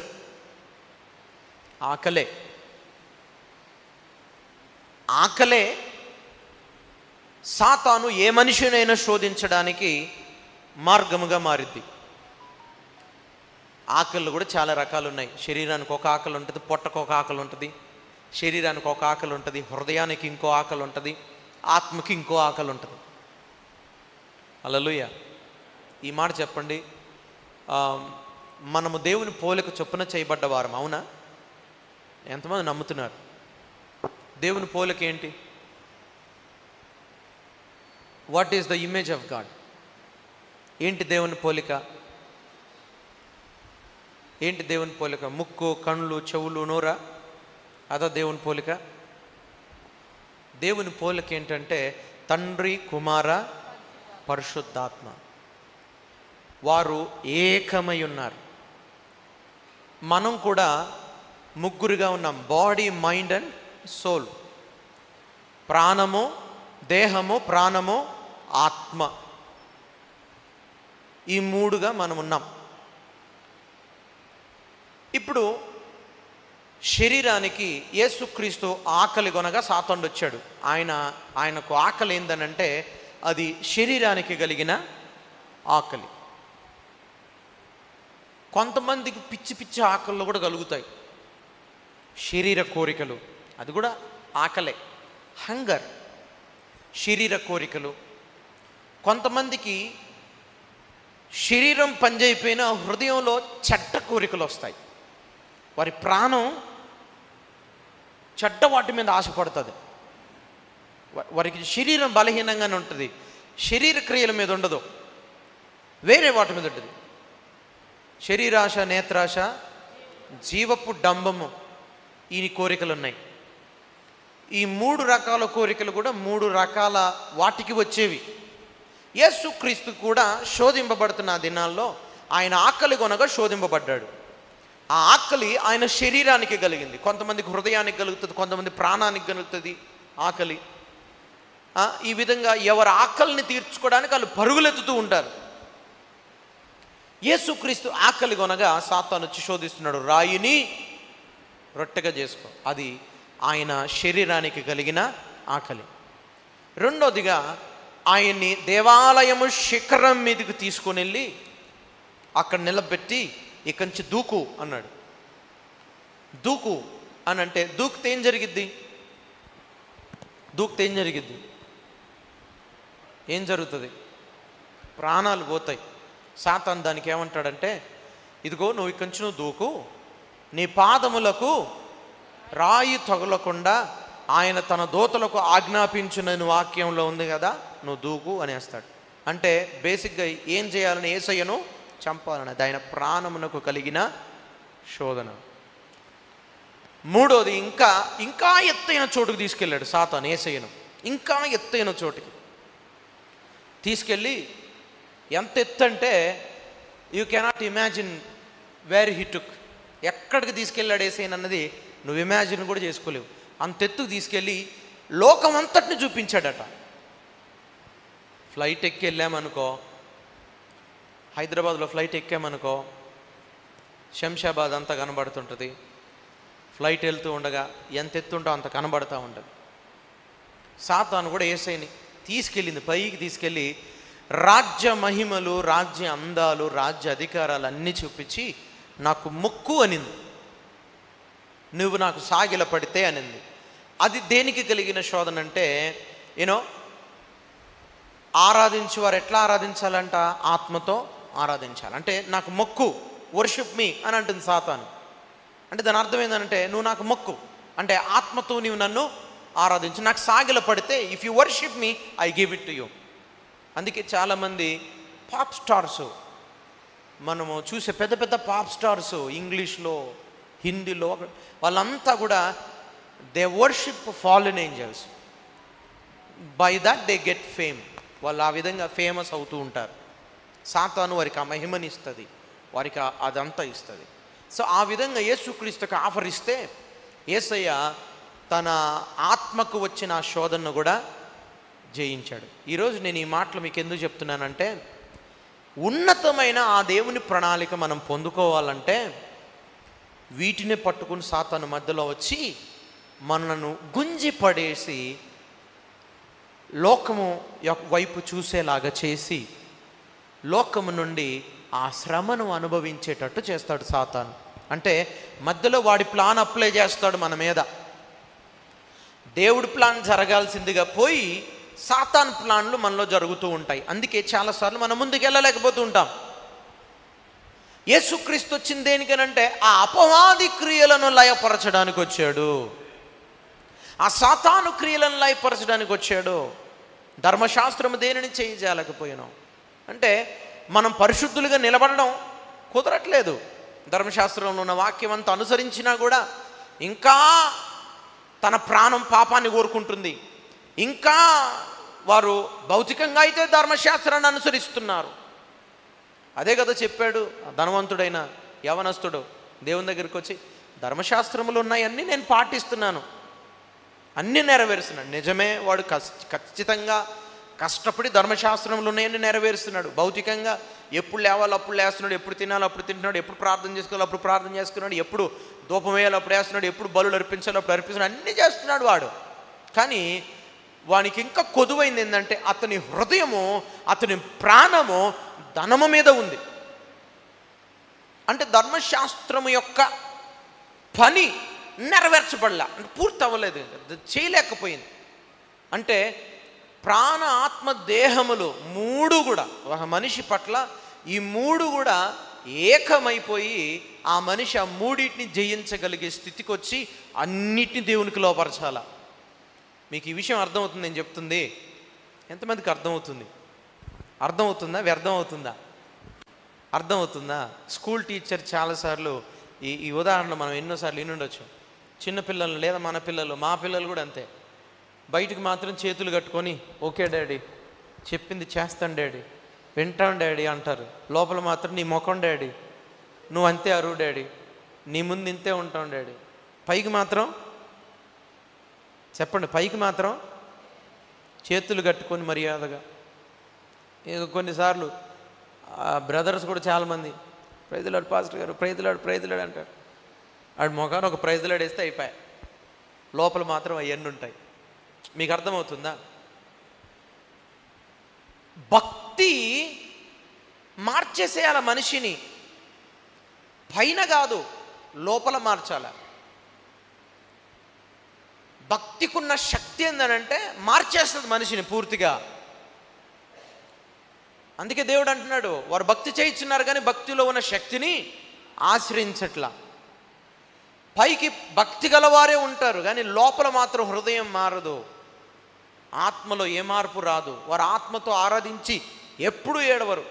ఆకలే. ఆకలే సాతాను ఏ మనిషినైనా శోధించడానికి మార్గముగా మారిద్ది. ఆకళ్ళు కూడా చాలా రకాలు ఉన్నాయి. శరీరానికి ఒక ఆకలి ఉంటుంది, పొట్టకు ఒక ఆకలి ఉంటుంది, శరీరానికి ఒక ఆకలి ఉంటుంది, హృదయానికి ఇంకో ఆకలి ఉంటుంది, ఆత్మకి ఇంకో ఆకలి ఉంటుంది. హల్లెలూయా. ఈ మాట చెప్పండి, మనము దేవుని పోలిక చొప్పున చేయబడ్డ వారం, అవునా? ఎంతమంది నమ్ముతున్నారు? దేవుని పోలిక ఏంటి? What is the image of God? ఏంటి దేవుని పోలిక? ఏంటి దేవుని పోలిక? ముక్కు, కళ్ళు, చెవులు, నోరా? అదా దేవుని పోలిక? దేవుని పోలిక ఏంటంటే తండ్రి, కుమార, పరిశుద్ధాత్మ, వారు ఏకమై ఉన్నారు. మనం కూడా ముగ్గురుగా ఉన్నాం, బాడీ, మైండ్ అండ్ సోల్. ప్రాణము, దేహము, ప్రాణము, ఆత్మ, ఈ మూడుగా మనం ఉన్నాం. ఇప్పుడు శరీరానికి యేసుక్రీస్తు ఆకలి కొనగా సాతానుడు వచ్చాడు. ఆయనకు ఆకలి ఏందనంటే అది శరీరానికి కలిగిన ఆకలి. కొంతమందికి పిచ్చి పిచ్చి ఆకళ్ళు కూడా కలుగుతాయి, శరీర కోరికలు, అది కూడా ఆకలే, హంగర్, శరీర కోరికలు. కొంతమందికి శరీరం పనిచేయిపోయిన హృదయంలో చెడ్డ కోరికలు వస్తాయి. వారి ప్రాణం చెడ్డ వాటి మీద ఆశపడుతుంది. వారికి శరీరం బలహీనంగానే ఉంటుంది, శరీర క్రియల మీద ఉండదు, వేరే వాటి మీద ఉంటుంది. శరీరాశ, నేత్రాశ, జీవపు డంబము, ఈ కోరికలు ఉన్నాయి. ఈ 3 రకాల కోరికలు కూడా 3 రకాల వాటికి వచ్చేవి. యేసుక్రీస్తు కూడా శోధింపబడుతున్న దినాల్లో ఆయన ఆకలి కొనగా శోధింపబడ్డాడు. ఆ ఆకలి ఆయన శరీరానికి కలిగింది. కొంతమందికి హృదయానికి కలుగుతుంది, కొంతమంది ప్రాణానికి కలుగుతుంది ఆకలి. ఈ విధంగా ఎవరి ఆకలిని తీర్చుకోవడానికి వాళ్ళు పరుగులెత్తుతూ ఉంటారు. యేసుక్రీస్తు ఆకలి కొనగా సాతాను వచ్చి శోధిస్తున్నాడు, రాయిని రొట్టెగా చేసుకో. అది ఆయన శరీరానికి కలిగిన ఆకలి. రెండోదిగా ఆయన్ని దేవాలయము శిఖరం మీదకి తీసుకొని వెళ్ళి అక్కడ నిలబెట్టి ఇక్కడి నుంచి దూకు అన్నాడు. దూకు అని అంటే దూకితే ఏం జరిగిద్ది? దూకితే ఏం జరిగిద్ది? ఏం జరుగుతుంది? ప్రాణాలు పోతాయి. సాతాను దానికి ఏమంటాడంటే, ఇదిగో నువ్వు ఇక్కడి నుంచి నువ్వు దూకు, నీ పాదములకు రాయి తగులకుండా ఆయన తన దూతలకు ఆజ్ఞాపించిన వాక్యంలో ఉంది కదా, నువ్వు దూకు అనేస్తాడు. అంటే బేసిక్గా ఏం చేయాలని? యేసయ్యను చంపాలని, ఆయన ప్రాణమునకు కలిగిన శోధన. మూడోది, ఇంకా ఎత్తైన చోటుకు తీసుకెళ్ళాడు సాతాను యేసయ్యను. ఇంకా ఎత్తైన చోటుకి తీసుకెళ్ళి, ఎంత ఎత్తు అంటే you cannot imagine where he took. ఎక్కడికి తీసుకెళ్ళాడు యేసయ్యను అన్నది నువ్వు ఇమాజిన్ కూడా చేసుకోలేవు. అంత ఎత్తుకు తీసుకెళ్ళి లోకమంతటిని చూపించాడట. ఫ్లైట్ ఎక్కి వెళ్ళామనుకో, హైదరాబాద్లో ఫ్లైట్ ఎక్కామనుకో, శంషాబాద్ అంతా కనబడుతుంటుంది. ఫ్లైట్ వెళ్తూ ఉండగా ఎంత ఎత్తుంటో అంత కనబడుతూ ఉంటుంది. సాతాను కూడా యేసయ్యని తీసుకెళ్ళింది, పైకి తీసుకెళ్ళి రాజ్య మహిమలు, రాజ్య అందాలు, రాజ్య అధికారాలు అన్నీ చూపించి నాకు మొక్కు అనింది, నువ్వు నాకు సాగిల పడితే అనింది. అది దేనికి కలిగిన శోధన అంటే, ఆరాధించు వారు ఎట్లా ఆరాధించాలంట? ఆత్మతో ఆరాధించాలి. అంటే నాకు మొక్కు, వర్షిప్ మీ అని అంటుంది సాతాను. అంటే దాని అర్థం ఏంటంటే, నువ్వు నాకు మొక్కు అంటే ఆత్మతో నీవు నన్ను ఆరాధించు, నాకు సాగిల పడితే if you worship me I give it to you. అందుకే చాలామంది పాప్ స్టార్స్, మనము చూసే పెద్ద పెద్ద పాప్ స్టార్స్ ఇంగ్లీష్లో, హిందీలో, వాళ్ళంతా కూడా they worship fallen angels. By that they get fame. వాళ్ళు ఆ విధంగా ఫేమస్ అవుతూ ఉంటారు. సాతాను వారికి ఆ మహిమని ఇస్తుంది, వారికి అదంతా ఇస్తుంది. సో ఆ విధంగా యేసుక్రీస్తుకి ఆఫర్ ఇస్తే యేసయ్య తన ఆత్మకు వచ్చిన ఆ శోధనను కూడా జయించాడు. ఈరోజు నేను ఈ మాటలు మీకు ఎందుకు చెప్తున్నానంటే, ఉన్నతమైన ఆ దేవుని ప్రణాళిక మనం పొందుకోవాలంటే వీటిని పట్టుకుని సాతాను మధ్యలో వచ్చి మనను గుంజి పడేసి లోకము వైపు చూసేలాగా చేసి లోకము నుండి ఆ శ్రమను అనుభవించేటట్టు చేస్తాడు సాతాను. అంటే మధ్యలో వాడి ప్లాన్ అప్లై చేస్తాడు మన మీద. దేవుడి ప్లాన్ జరగాల్సిందిగా పోయి సాతాన్ ప్లాన్లు మనలో జరుగుతూ ఉంటాయి. అందుకే చాలాసార్లు మనం ముందుకు వెళ్ళలేకపోతూ ఉంటాం. యేసుక్రీస్తు వచ్చింది దేనికనంటే ఆ అపవాది క్రియలను లయపరచడానికి వచ్చాడు, ఆ సాతాను క్రియలను లయపరచడానికి వచ్చాడు. ధర్మశాస్త్రము దేనిని చేయజాలకపోయినాం అంటే మనం పరిశుద్ధులుగా నిలబడడం కుదరట్లేదు. ధర్మశాస్త్రంలో ఉన్న వాక్యం అంతా అనుసరించినా కూడా ఇంకా తన ప్రాణం పాపాన్ని కోరుకుంటుంది. ఇంకా వారు భౌతికంగా అయితే ధర్మశాస్త్రాన్ని అనుసరిస్తున్నారు. అదే కదా చెప్పాడు ధనవంతుడైన యవనస్తుడు దేవుని దగ్గరికి వచ్చి, ధర్మశాస్త్రములు ఉన్నాయన్నీ నేను పాటిస్తున్నాను, అన్నీ నెరవేరుస్తున్నాడు. నిజమే, వాడు ఖచ్చితంగా కష్టపడి ధర్మశాస్త్రములు ఉన్నాయని నెరవేరుస్తున్నాడు. భౌతికంగా ఎప్పుడు లేవాలి అప్పుడు లేస్తున్నాడు, ఎప్పుడు తినాలి అప్పుడు తింటున్నాడు, ఎప్పుడు ప్రార్థన చేసుకోవాలి అప్పుడు ప్రార్థన చేసుకున్నాడు, ఎప్పుడు ధూపం వేయాలి అప్పుడు వేస్తున్నాడు, ఎప్పుడు బలులు అర్పించాలి అప్పుడు అర్పిస్తున్నాడు, అన్నీ చేస్తున్నాడు వాడు. కానీ వానికి ఇంకా కొదువైంది ఏంటంటే అతని హృదయము, అతని ప్రాణము ధనము మీద ఉంది. అంటే ధర్మశాస్త్రము యొక్క పని నెరవేర్చబడలే, అంటే పూర్తి అవ్వలేదు, చేయలేకపోయింది. అంటే ప్రాణ ఆత్మ దేహములు మూడు కూడా ఒక మనిషి పట్ల ఈ మూడు కూడా ఏకమైపోయి ఆ మనిషి ఆ మూడింటిని జయించగలిగే స్థితికి వచ్చి అన్నిటిని దేవునికి లోపరచాల. మీకు ఈ విషయం అర్థమవుతుంది నేను చెప్తుంది? ఎంతమందికి అర్థమవుతుంది? అర్థమవుతుందా? వ్యర్థం అవుతుందా? అర్థమవుతుందా? స్కూల్ టీచర్ చాలాసార్లు ఈ ఉదాహరణ మనం ఎన్నోసార్లు వినుండొచ్చు. చిన్నపిల్లలు లేదా మన పిల్లలు, మా పిల్లలు కూడా అంతే, బయటికి మాత్రం చేతులు కట్టుకొని ఓకే డాడీ, చెప్పింది చేస్తాను డాడీ, వింటాను డాడీ అంటారు. లోపల మాత్రం నీ ముఖం డాడీ, నువ్వు అంతే అరువు డాడీ, నీ ముందు ఇంతే ఉంటావు డాడీ. పైకి మాత్రం చెప్పండి, పైకి మాత్రం చేతులు కట్టుకొని మర్యాదగా. కొన్నిసార్లు బ్రదర్స్ కూడా చాలామంది ప్రైజ్లాడు పాస్టర్ గారు, ప్రైజ్లాడు అంటారు. ఆడు మొఖాన్ని ఒక ప్రైజ్లాడు వేస్తే అయిపోయాయి, లోపల మాత్రం అవన్నీ ఉంటాయి. మీకు అర్థమవుతుందా? భక్తి మార్చేసేయాల మనిషిని, పైన కాదు లోపల మార్చాల. భక్తికున్న శక్తి ఏందనంటే మార్చేస్తుంది మనిషిని పూర్తిగా. అందుకే దేవుడు అంటున్నాడు, వారు భక్తి చేయించున్నారు కానీ భక్తిలో ఉన్న శక్తిని ఆశ్రయించట్లా. పైకి భక్తి గలవారే ఉంటారు కానీ లోపల మాత్రం హృదయం మారదు, ఆత్మలో ఏ మార్పు రాదు. వారు ఆత్మతో ఆరాధించి ఎప్పుడూ ఏడవరు.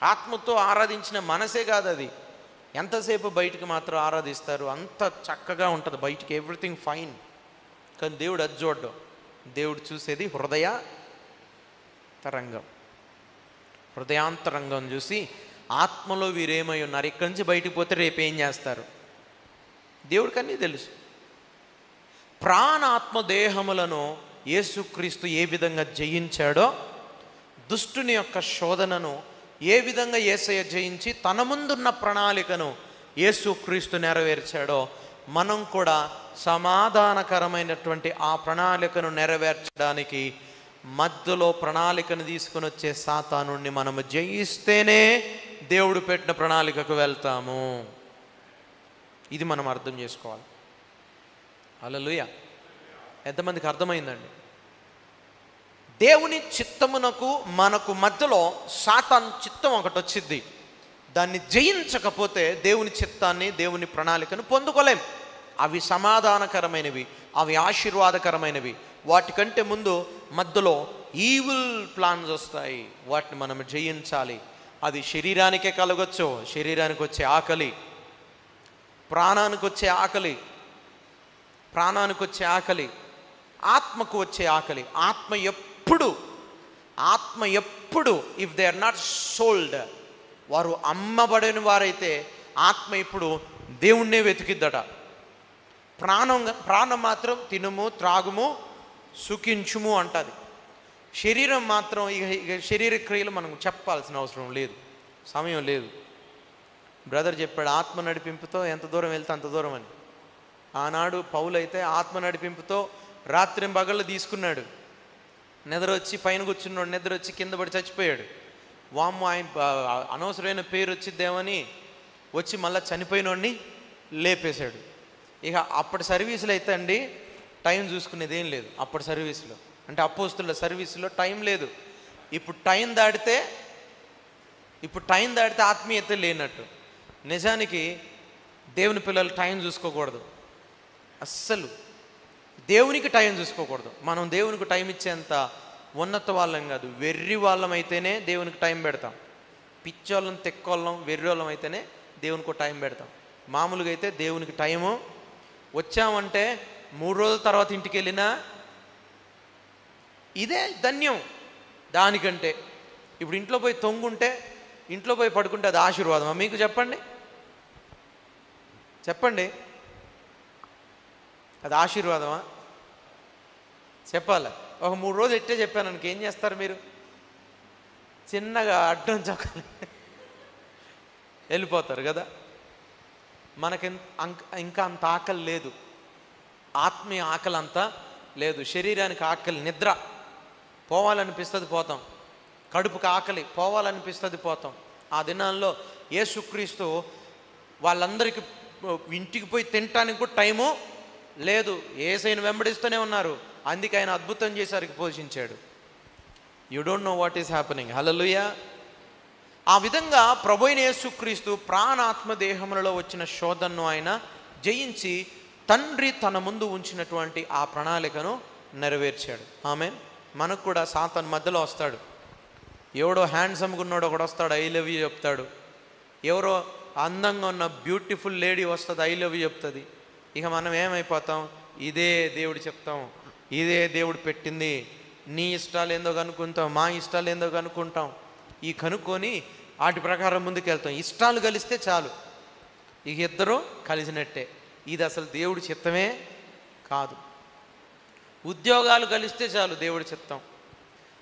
ఆత్మతో ఆరాధించిన మనసే కాదు అది, ఎంతసేపు బయటికి మాత్రం ఆరాధిస్తారు, అంత చక్కగా ఉంటుంది బయటికి, ఎవ్రీథింగ్ ఫైన్. కానీ దేవుడు అది చూడడం. దేవుడు చూసేది హృదయ తరంగం, హృదయాంతరంగం చూసి ఆత్మలో వీరేమై ఉన్నారు, ఇక్కడి నుంచి బయటికి పోతే రేపు ఏం చేస్తారు దేవుడికి అన్నీ తెలుసు. ప్రాణాత్మ దేహములను యేసుక్రీస్తు ఏ విధంగా జయించాడో, దుష్టుని యొక్క శోధనను ఏ విధంగా యేసయ్య జయించి తన ముందున్న ప్రణాళికను యేసుక్రీస్తు నెరవేర్చాడో, మనం కూడా సమాధానకరమైనటువంటి ఆ ప్రణాళికను నెరవేర్చడానికి మధ్యలో ప్రణాళికను తీసుకొని వచ్చే సాతానుణ్ణి మనము జయిస్తేనే దేవుడు పెట్టిన ప్రణాళికకు వెళ్తాము. ఇది మనం అర్థం చేసుకోవాలి. హల్లెలూయా. ఎంతమందికి అర్థమైందండి? దేవుని చిత్తమునకు మనకు మధ్యలో సాతాను చిత్తం ఒకటి వచ్చింది. దాన్ని జయించకపోతే దేవుని చిత్తాన్ని, దేవుని ప్రణాళికను పొందుకోలేం. అవి సమాధానకరమైనవి, అవి ఆశీర్వాదకరమైనవి. వాటికంటే ముందు మధ్యలో ఈవిల్ ప్లాన్స్ వస్తాయి, వాటిని మనం జయించాలి. అది శరీరానికే కలగొచ్చు, శరీరానికి వచ్చే ఆకలి, ప్రాణానికి వచ్చే ఆకలి, ఆత్మకు వచ్చే ఆకలి. ఆత్మ ఎప్పుడు if they are not sold, వారు అమ్మబడిన వారైతే ఆత్మ ఇప్పుడు దేవుణ్ణే వెతికిద్దట. ప్రాణం మాత్రం తినుము త్రాగుము సుఖించుము అంటది. శరీరం మాత్రం ఇక శరీర క్రియలు మనం చెప్పాల్సిన అవసరం లేదు, సమయం లేదు. బ్రదర్ చెప్పాడు ఆత్మ నడిపింపుతో ఎంత దూరం వెళ్తే అంత దూరం అని. ఆనాడు పౌలు అయితే ఆత్మ నడిపింపుతో రాత్రి పగళ్ళు తీసుకున్నాడు. నిద్ర వచ్చి పైన కూర్చున్నాడు, నిద్ర వచ్చి కింద పడి చచ్చిపోయాడు. వామ్మ ఆయన అనవసరమైన పేరు వచ్చిద్దేమని వచ్చి మళ్ళీ చనిపోయినోడిని లేపేశాడు. ఇక అప్పటి సర్వీసులు అయితే అండి టైం చూసుకునేది ఏం లేదు. అప్పటి సర్వీసులో అంటే అపోస్తుల సర్వీసులో టైం లేదు. ఇప్పుడు టైం దాటితే ఆత్మీయత లేనట్టు. నిజానికి దేవుని పిల్లలు టైం చూసుకోకూడదు, అస్సలు దేవునికి టైం చూసుకోకూడదు. మనం దేవునికి టైం ఇచ్చేంత ఉన్నత వాళ్ళం కాదు, వెర్రి వాళ్ళం అయితేనే దేవునికి టైం పెడతాం. పిచ్చోళ్ళం తెక్కోళ్ళం వెర్రి వాళ్ళం అయితేనే దేవునికి టైం పెడతాం. మామూలుగా అయితే దేవునికి టైము వచ్చామంటే 3 రోజుల తర్వాత ఇంటికి వెళ్ళినా ఇదే ధన్యం. దానికంటే ఇప్పుడు ఇంట్లో పోయి తొంగుంటే, ఇంట్లో పోయి పడుకుంటే అది ఆశీర్వాదమా మీకు? చెప్పండి, అది ఆశీర్వాదమా? చెప్పాలి. ఒక 3 రోజులు ఎట్టే చెప్పాను అనుకో, ఏం చేస్తారు మీరు? చిన్నగా అడ్డం చక్కని వెళ్ళిపోతారు కదా. మనకి ఇంకా అంత ఆకలి లేదు, ఆత్మీయ ఆకలి అంతా లేదు. శరీరానికి ఆకలి, నిద్ర పోవాలనిపిస్తుంది పోతాం, కడుపుకి ఆకలి పోవాలనిపిస్తుంది పోతాం. ఆ దినాల్లో యేసుక్రీస్తు వాళ్ళందరికీ ఇంటికి పోయి తినటానికి కూడా టైము లేదు, యేసయ్యను వెంబడిస్తూనే ఉన్నారు. అందుకే ఆయన అద్భుతం చేశారికి పోషించాడు. You don't know what is happening. Hallelujah. ఆ విధంగా ప్రభువైన యేసుక్రీస్తు ప్రాణాత్మ దేహములలో వచ్చిన శోధనను ఆయన జయించి తండ్రి తన ముందు ఉంచినటువంటి ఆ ప్రణాళికను నెరవేర్చాడు. ఆమేన్. మనకు కూడా సాతాను మధ్యలో వస్తాడు. ఎవడో హ్యాండ్సమ్గా ఉన్నాడో ఒకడు వస్తాడు, ఐ లవ్ యూ చెప్తాడు. ఎవరో అందంగా ఉన్న బ్యూటిఫుల్ లేడీ వస్తుంది, ఐ లవ్ యూ చెప్తుంది. ఇక మనం ఏమైపోతాం? ఇదే దేవుడు చెప్తాం, ఇదే దేవుడు పెట్టింది, నీ ఇష్టాలు ఏందో కనుక్కుంటాం, మా ఇష్టాలు ఏందో కనుక్కుంటాం. ఈ కనుక్కొని వాటి ప్రకారం ముందుకు వెళ్తాం. ఇష్టాలు కలిస్తే చాలు, ఇక ఇద్దరు కలిసినట్టే. ఇది అసలు దేవుడి చిత్తమే కాదు. ఉద్యోగాలు కలిస్తే చాలు దేవుడి చిత్తం.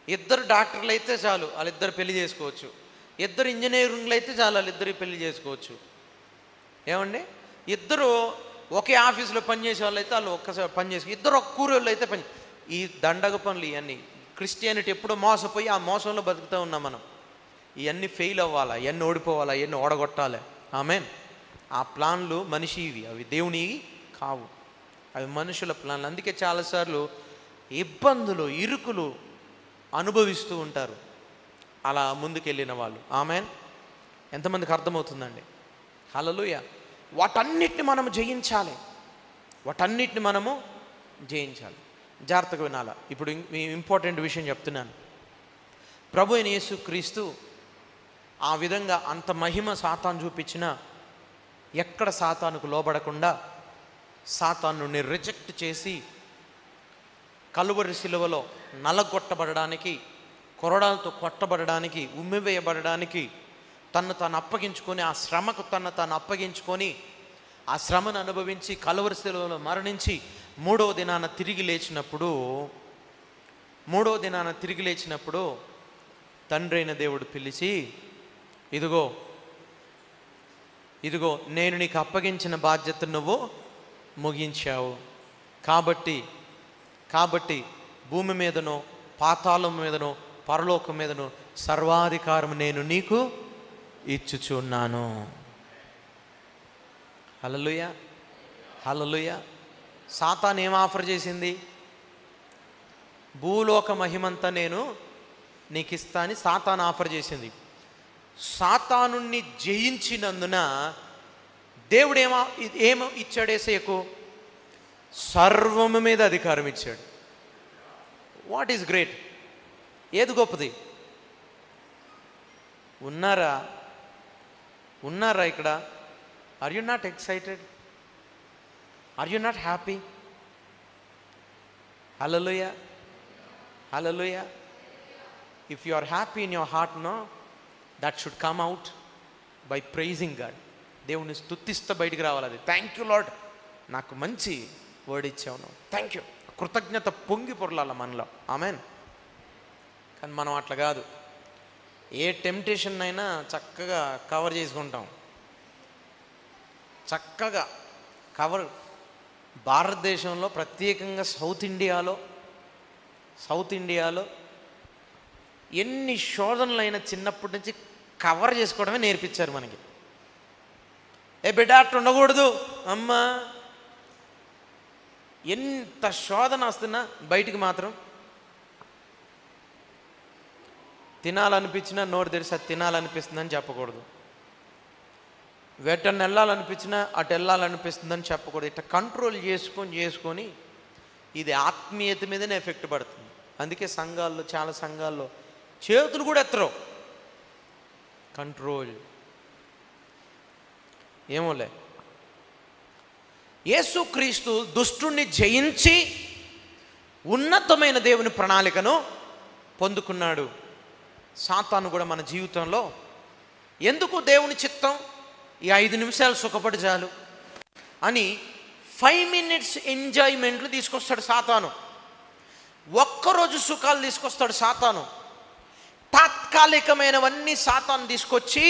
ఇద్దరు డాక్టర్లు అయితే చాలు, వాళ్ళిద్దరు పెళ్లి చేసుకోవచ్చు. ఇద్దరు ఇంజనీరింగ్లు అయితే చాలు, వాళ్ళిద్దరు పెళ్లి చేసుకోవచ్చు. ఏమండి? ఇద్దరు ఒకే ఆఫీసులో పనిచేసే వాళ్ళు అయితే వాళ్ళు ఒక్కసారి పని చేసుకో, ఇద్దరు ఒక్క కూరోళ్ళు అయితే పని. ఈ దండగ పనులు ఇవన్నీ క్రిస్టియానిటీ ఎప్పుడో మోసపోయి ఆ మోసంలో బతుకుతూ ఉన్నాం మనం. ఇవన్నీ ఫెయిల్ అవ్వాలా, ఇవన్నీ ఓడిపోవాలా, ఇవన్నీ ఓడగొట్టాలి. ఆమేన్. ఆ ప్లాన్లు మనిషివి, అవి దేవునివి కావు, అవి మనుషుల ప్లాన్లు. అందుకే చాలాసార్లు ఇబ్బందులు ఇరుకులు అనుభవిస్తూ ఉంటారు అలా ముందుకెళ్ళిన వాళ్ళు. ఆమేన్. ఎంతమందికి అర్థమవుతుందండి? హల్లెలూయా. వాటన్నిటిని మనము జయించాలి, వాటన్నిటిని మనము జయించాలి. జాగ్రత్తగా వినాలా. ఇప్పుడు ఇంపార్టెంట్ విషయం చెప్తున్నాను. ప్రభు అయిన యేసుక్రీస్తు ఆ విధంగా అంత మహిమ సాతాను చూపించిన ఎక్కడ సాతానుకు లోబడకుండా సాతాను రిజెక్ట్ చేసి కలువరి శిలువలో నలగొట్టబడడానికి, కొరడాలతో కొట్టబడడానికి, ఉమ్మివేయబడడానికి తను తాను అప్పగించుకొని, ఆ శ్రమకు తాను అప్పగించుకొని, ఆ శ్రమను అనుభవించి కలువరి శిలువలో మరణించి మూడవ దినాన తిరిగి లేచినప్పుడు తండ్రి అయిన దేవుడు పిలిచి, ఇదిగో నేను నీకు అప్పగించిన బాధ్యత నువ్వు ముగించావు, కాబట్టి భూమి మీదనో పాతాళం మీదనో పరలోకం మీదనో సర్వాధికారం నేను నీకు ఇచ్చుచున్నాను. హల్లెలూయా, హల్లెలూయా. సాతాను ఏం ఆఫర్ చేసింది? భూలోక మహిమంతా నేను నీకు ఇస్తా అని సాతాను ఆఫర్ చేసింది. సాతానుణ్ణి జయించినందున దేవుడు ఏమో ఇచ్చాడు యేసయ్యకు? సర్వము మీద అధికారం ఇచ్చాడు. What is great? ఏది గొప్పది? ఉన్నారా ఇక్కడ? Are you not excited? Are you not happy? Hallelujah, hallelujah. If you are happy in your heart, no, that should come out by praising God. దేవుని స్తుతిస్తూ బయటికి రావాలి అది. థ్యాంక్ యూ లార్డ్, నాకు మంచి వర్డ్ ఇచ్చావు, నువ్వు థ్యాంక్ యూ. కృతజ్ఞత పొంగి పొరలాల మనలో. ఆమెన్. కానీ మనం అట్లా కాదు. ఏ టెంప్టేషన్ అయినా చక్కగా కవర్ చేసుకుంటాం, చక్కగా కవర్. భారతదేశంలో ప్రత్యేకంగా సౌత్ ఇండియాలో ఎన్ని శోధనలైనా చిన్నప్పటి నుంచి కవర్ చేసుకోవడమే నేర్పించారు మనకి. ఏ బిడ్డ అట్లా ఉండకూడదు అమ్మా. ఎంత శోధన వస్తున్నా బయటికి మాత్రం తినాలనిపించినా నోరు తెరిసి అది తినాలనిపిస్తుందని చెప్పకూడదు. వెటర్ని వెళ్ళాలనిపించినా అటు వెళ్ళాలనిపిస్తుందని చెప్పకూడదు. ఇట్లా కంట్రోల్ చేసుకొని ఇది ఆత్మీయత మీదనే ఎఫెక్ట్ పడుతుంది. అందుకే సంఘాల్లో, చాలా సంఘాల్లో చేతులు కూడా ఎత్తరు. కంట్రోల్ ఏమోలే. యేసుక్రీస్తు దుష్టుణ్ణి జయించి ఉన్నతమైన దేవుని ప్రణాళికను పొందుకున్నాడు. సాతాను కూడా మన జీవితంలో ఎందుకు దేవుని చిత్తం, ఈ 5 నిమిషాలు సుఖపడి చాలు అని 5 minutes ఎంజాయ్మెంట్లు తీసుకొస్తాడు సాతాను. ఒక్కరోజు సుఖాలు తీసుకొస్తాడు సాతాను. తాత్కాలికమైనవన్నీ సాతాను తీసుకొచ్చి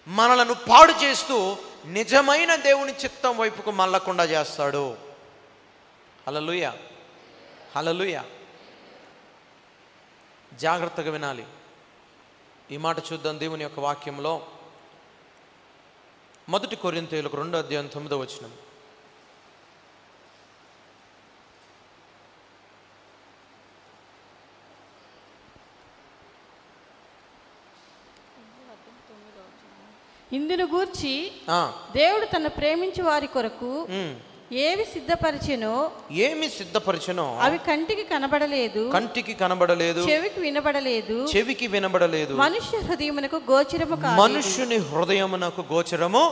మనలను పాడు చేస్తూ నిజమైన దేవుని చిత్తం వైపుకు మళ్ళకుండా చేస్తాడు. హల్లెలూయా, హల్లెలూయా. జాగ్రత్తగా వినాలి. ఈ మాట చూద్దాం దేవుని యొక్క వాక్యంలో. 1 కొరింథీయులకు 2:9. ఇందును గూర్చి దేవుడు తన ప్రేమించు వారి కొరకు ఏమి సిద్ధపరిచెనో అవి కంటికి కనబడలేదు, చెవికి వినబడలేదు, మనుష్య హృదయమునకు గోచరము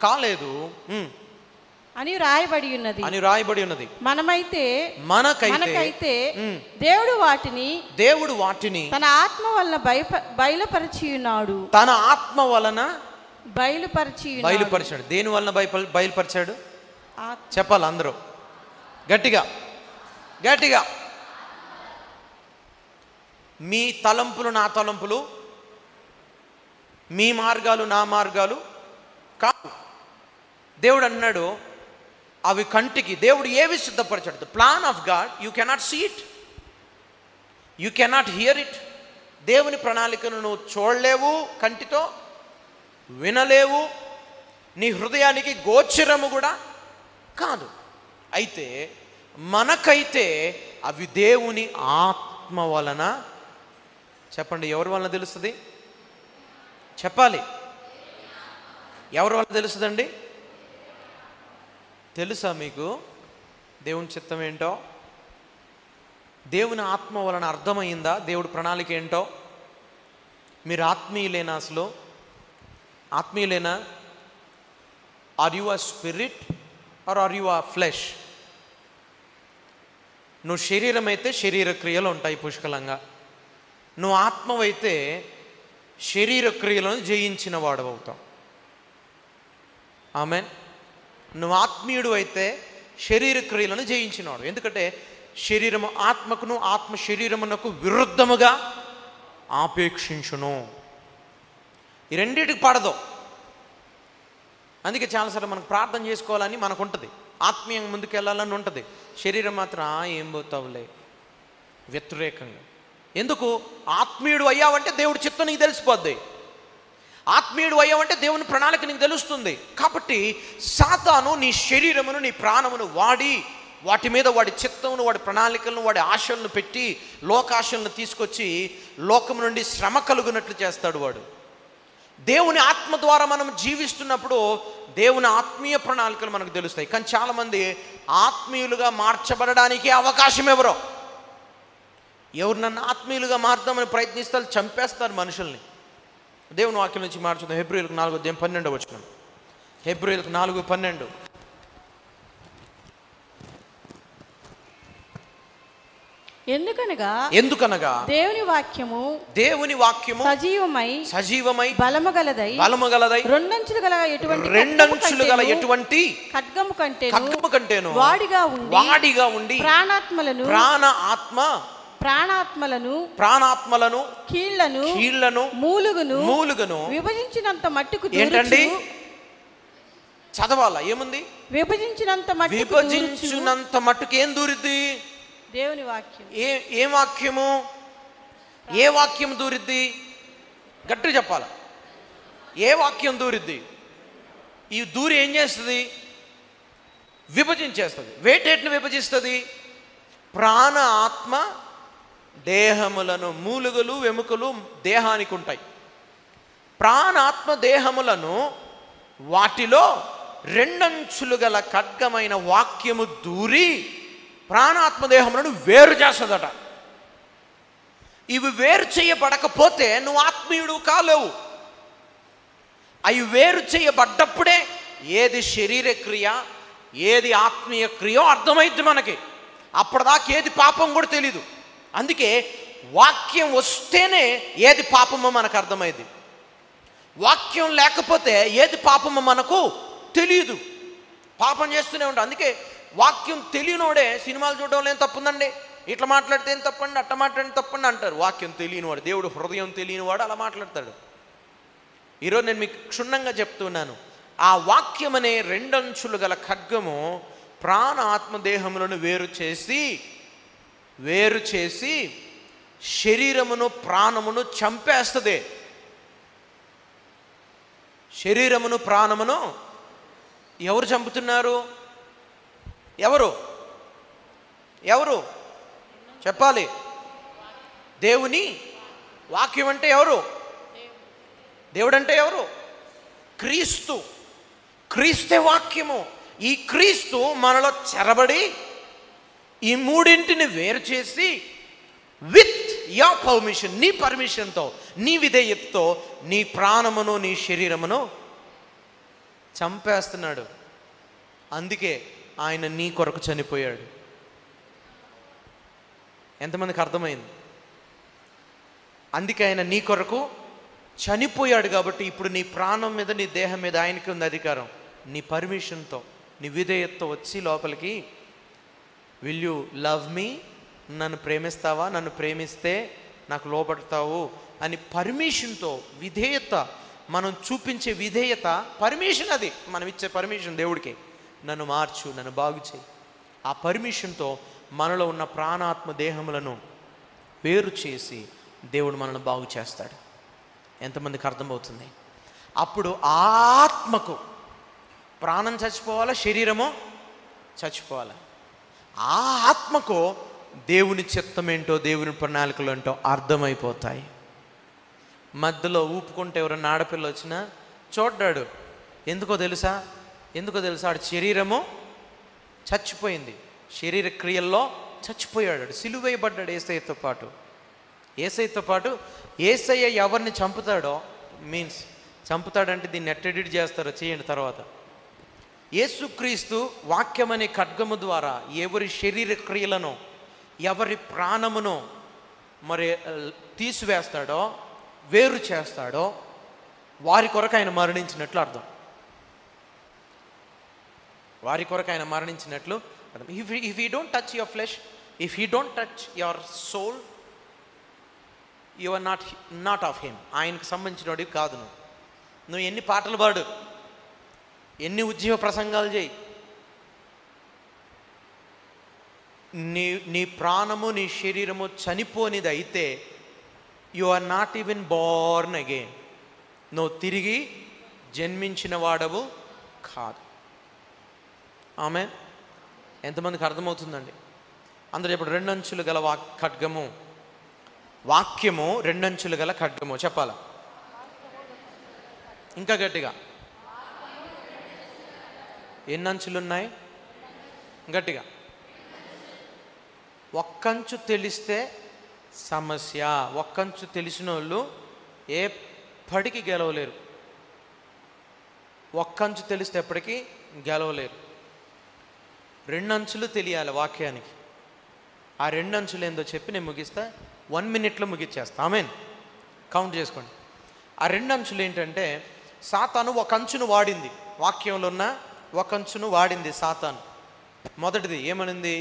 కాలేదు అని రాయబడి ఉన్నది. మనకైతే దేవుడు వాటిని తన ఆత్మ వలన బయలుపరిచాడు. దేని వలన బయలుపరిచాడు చెప్పాలి అందరూ గట్టిగా. మీ తలంపులు నా తలంపులు, మీ మార్గాలు నా మార్గాలు కాదు. దేవుడు అన్నాడు అవి కంటికి. దేవుడు ఏవి సిద్ధపరచాడు? The plan of God, you cannot see it, you cannot hear it. దేవుని ప్రణాళికను నువ్వు చూడలేవు, కంటితో వినలేవు, నీ హృదయానికి గోచరము కూడా కాదు. అయితే మనకైతే అవి దేవుని ఆత్మ వలన, చెప్పండి ఎవరి వలన తెలుస్తుంది? చెప్పాలి, ఎవరి వలన తెలుస్తుందండి? తెలుసా మీకు దేవుని చిత్తం ఏంటో? దేవుని ఆత్మ వలన అర్థమైందా దేవుడి ప్రణాళిక ఏంటో? మీరు ఆత్మీయులేనా? అసలు ఆత్మీయులేనా? Are you a spirit are are you a flesh? నువ్వు శరీరం అయితే శరీర క్రియలు ఉంటాయి పుష్కలంగా. నువ్వు ఆత్మవైతే శరీర క్రియలను జయించిన వాడు అవుతావు. ఆమెన్. నువ్వు ఆత్మీయుడు అయితే శరీర క్రియలను జయించినవాడు. ఎందుకంటే శరీరము ఆత్మకును, ఆత్మ శరీరమునకు విరుద్ధముగా ఆపేక్షించును. ఈ రెండింటికి పడదు. అందుకే చాలాసార్లు మనకు ప్రార్థన చేసుకోవాలని మనకు ఉంటుంది, ఆత్మీయంగా ముందుకెళ్ళాలని ఉంటుంది. శరీరం మాత్రం ఏం పోతావులే వ్యతిరేకంగా. ఎందుకు? ఆత్మీయుడు అయ్యావంటే దేవుడి చిత్తం నీకు తెలిసిపోద్ది. ఆత్మీయుడు అయ్యావంటే దేవుని ప్రణాళిక నీకు తెలుస్తుంది. కాబట్టి సాతాను నీ శరీరమును, నీ ప్రాణమును వాడి, వాటి మీద వాడి చిత్తమును, వాడి ప్రణాళికలను, వాడి ఆశలను పెట్టి లోకాశలను తీసుకొచ్చి లోకము నుండి శ్రమ కలుగునట్లు చేస్తాడు వాడు. దేవుని ఆత్మ ద్వారా మనం జీవిస్తున్నప్పుడు దేవుని ఆత్మీయ ప్రణాళికలు మనకు తెలుస్తాయి. కానీ చాలామంది ఆత్మీయులుగా మార్చబడడానికి అవకాశం ఎవరు నన్ను ఆత్మీయులుగా మార్దామని ప్రయత్నిస్తారు, చంపేస్తారు మనుషుల్ని. దేవుని వాక్యం నుంచి మార్చుదాం. హెబ్రీయులకు 4:12 వచనం. హెబ్రీయులకు 4:12. ఎందుకనగా దేవుని వాక్యము సజీవమై బలము గలదై రెండంచులు గల ఎటువంటి ఖడ్గము కంటేను వాడిగా ఉండి ప్రాణాత్మలను కీళ్లను మూలుగను విభజించినంత మట్టుకు ఏంటండి చదవాలా? ఏముంది? విభజించినంత మట్టుకు ఏం దూరిద్ది? దేవుని వాక్యం. ఏ వాక్యము? ఏ వాక్యం దూరిద్ది? గట్టి చెప్పాల. ఏ వాక్యం దూరిద్ది? ఈ దూరి ఏం చేస్తుంది? విభజించేస్తుంది. వేటేటిని విభజిస్తుంది? ప్రాణ ఆత్మ దేహములను. మూలుగలు వెముకలు దేహానికి ఉంటాయి. ప్రాణాత్మ దేహములను వాటిలో రెండంచులు గల ఖడ్గమైన వాక్యము దూరి ప్రాణాత్మదేహములను వేరు చేస్తుందట. ఇవి వేరు చేయబడకపోతే నువ్వు ఆత్మీయుడు కాలేవు. అవి వేరు చేయబడ్డప్పుడే ఏది శరీర క్రియ ఏది ఆత్మీయ క్రియో అర్థమైద్ది మనకి. అప్పటిదాకా ఏది పాపం కూడా తెలీదు. అందుకే వాక్యం వస్తేనే ఏది పాపమో మనకు అర్థమైంది. వాక్యం లేకపోతే ఏది పాపమో మనకు తెలియదు. పాపం చేస్తూనే ఉంటాం. అందుకే వాక్యం తెలియనోడే సినిమాలు చూడడం ఏం తప్పుందండి, ఇట్లా మాట్లాడితే ఏం తప్పండి, అట్లా మాట్లాడితే తప్పండి అంటారు. వాక్యం తెలియనివాడు, దేవుడు హృదయం తెలియనివాడు అలా మాట్లాడతాడు. ఈరోజు నేను మీకు క్షుణ్ణంగా చెప్తున్నాను. ఆ వాక్యం అనే రెండంచులు గల ఖడ్గము ప్రాణ ఆత్మదేహములను వేరు చేసి శరీరమును ప్రాణమును చంపేస్తుంది. శరీరమును ప్రాణమును ఎవరు చంపుతున్నారు? ఎవరు చెప్పాలి? దేవుని వాక్యం అంటే ఎవరు? దేవుడు అంటే ఎవరు? క్రీస్తే వాక్యము. ఈ క్రీస్తు మనలో చెరబడి ఈ మూడింటిని వేరు చేసి విత్ యువర్ పర్మిషన్, నీ పర్మిషన్తో, నీ విధేయతతో నీ ప్రాణమును నీ శరీరమును చంపేస్తున్నాడు. అందుకే ఆయన నీ కొరకు చనిపోయాడు. ఎంతమందికి అర్థమైంది? అందుకే ఆయన నీ కొరకు చనిపోయాడు. కాబట్టి ఇప్పుడు నీ ప్రాణం మీద నీ దేహం మీద ఆయనకి ఉంది అధికారం. నీ పర్మిషన్తో నీ విధేయతతో వచ్చి లోపలికి విల్ యూ లవ్ మీ, నన్ను ప్రేమిస్తావా, నన్ను ప్రేమిస్తే నాకు లోపడతావు అని పర్మిషన్తో విధేయత, మనం చూపించే విధేయత పర్మిషన్. అది మనం ఇచ్చే పర్మిషన్ దేవుడికి. నన్ను మార్చు, నన్ను బాగు చేయి. ఆ పర్మిషన్తో మనలో ఉన్న ప్రాణాత్మ దేహములను వేరు చేసి దేవుడు మనల్ని బాగు చేస్తాడు. ఎంతమందికి అర్థమవుతుంది? అప్పుడు ఆత్మకు ప్రాణం చచ్చిపోవాలా, శరీరము చచ్చిపోవాలా? ఆ ఆత్మకు దేవుని చిత్తం ఏంటో దేవుని ప్రణాళికలు ఏంటో అర్థమైపోతాయి. మధ్యలో ఊపుకుంటే ఎవరన్నా ఆడపిల్ల వచ్చినా చూడ్డాడు. ఎందుకో తెలుసా? ఆడు శరీరము చచ్చిపోయింది, శరీర క్రియల్లో చచ్చిపోయాడు, సిలువేయబడ్డాడు యేసయ్యతో పాటు. యేసయ్య ఎవరిని చంపుతాడో, మీన్స్ చంపుతాడంటే దీన్ని ఎడిట్ చేస్తారో చేయండి తర్వాత. యేసుక్రీస్తు వాక్యం అనే ఖడ్గము ద్వారా ఎవరి శరీర క్రియలను ఎవరి ప్రాణమును మరి తీసివేస్తాడో, వేరు చేస్తాడో వారి కొరకు ఆయన మరణించినట్లు అర్థం. వారి కొరకు ఆయన మరణించినట్లు అర్థం. If you don't touch your flesh, if you don't touch your soul, you are not of him. ఆయనకు సంబంధించినవి కాదు. నువ్వు ఎన్ని పాటలు పాడు, ఎన్ని ఉద్యోగ ప్రసంగాలు చేయి, నీ ప్రాణము నీ శరీరము చనిపోనిది అయితే you are not even born again. నువ్వు తిరిగి జన్మించిన వాడవు కాదు. ఆమె ఎంతమందికి అర్థమవుతుందండి? అందరూ ఇప్పుడు రెండంచులు గల ఖడ్గము, వాక్యము రెండంచులు గల ఖడ్గము చెప్పాలా? ఇంకా గట్టిగా. ఎన్ని అంచులు ఉన్నాయి? గట్టిగా. ఒక్కంచు తెలిస్తే సమస్య. ఒక్కంచు తెలిసిన వాళ్ళు ఎప్పటికీ గెలవలేరు. ఒక్కంచు తెలిస్తే ఎప్పటికీ గెలవలేరు. రెండు అంచులు తెలియాలి వాక్యానికి. ఆ రెండు అంచులు ఏందో చెప్పి నేను ముగిస్తా. 1 minute ముగిచ్చేస్తా. ఆమేన్. కౌంట్ చేసుకోండి. ఆ రెండు అంచులు ఏంటంటే, సాతాను ఒక అంచును వాడింది. వాక్యంలో ఉన్న ఒక అంచును వాడింది సాతాను. మొదటిది ఏమనింది?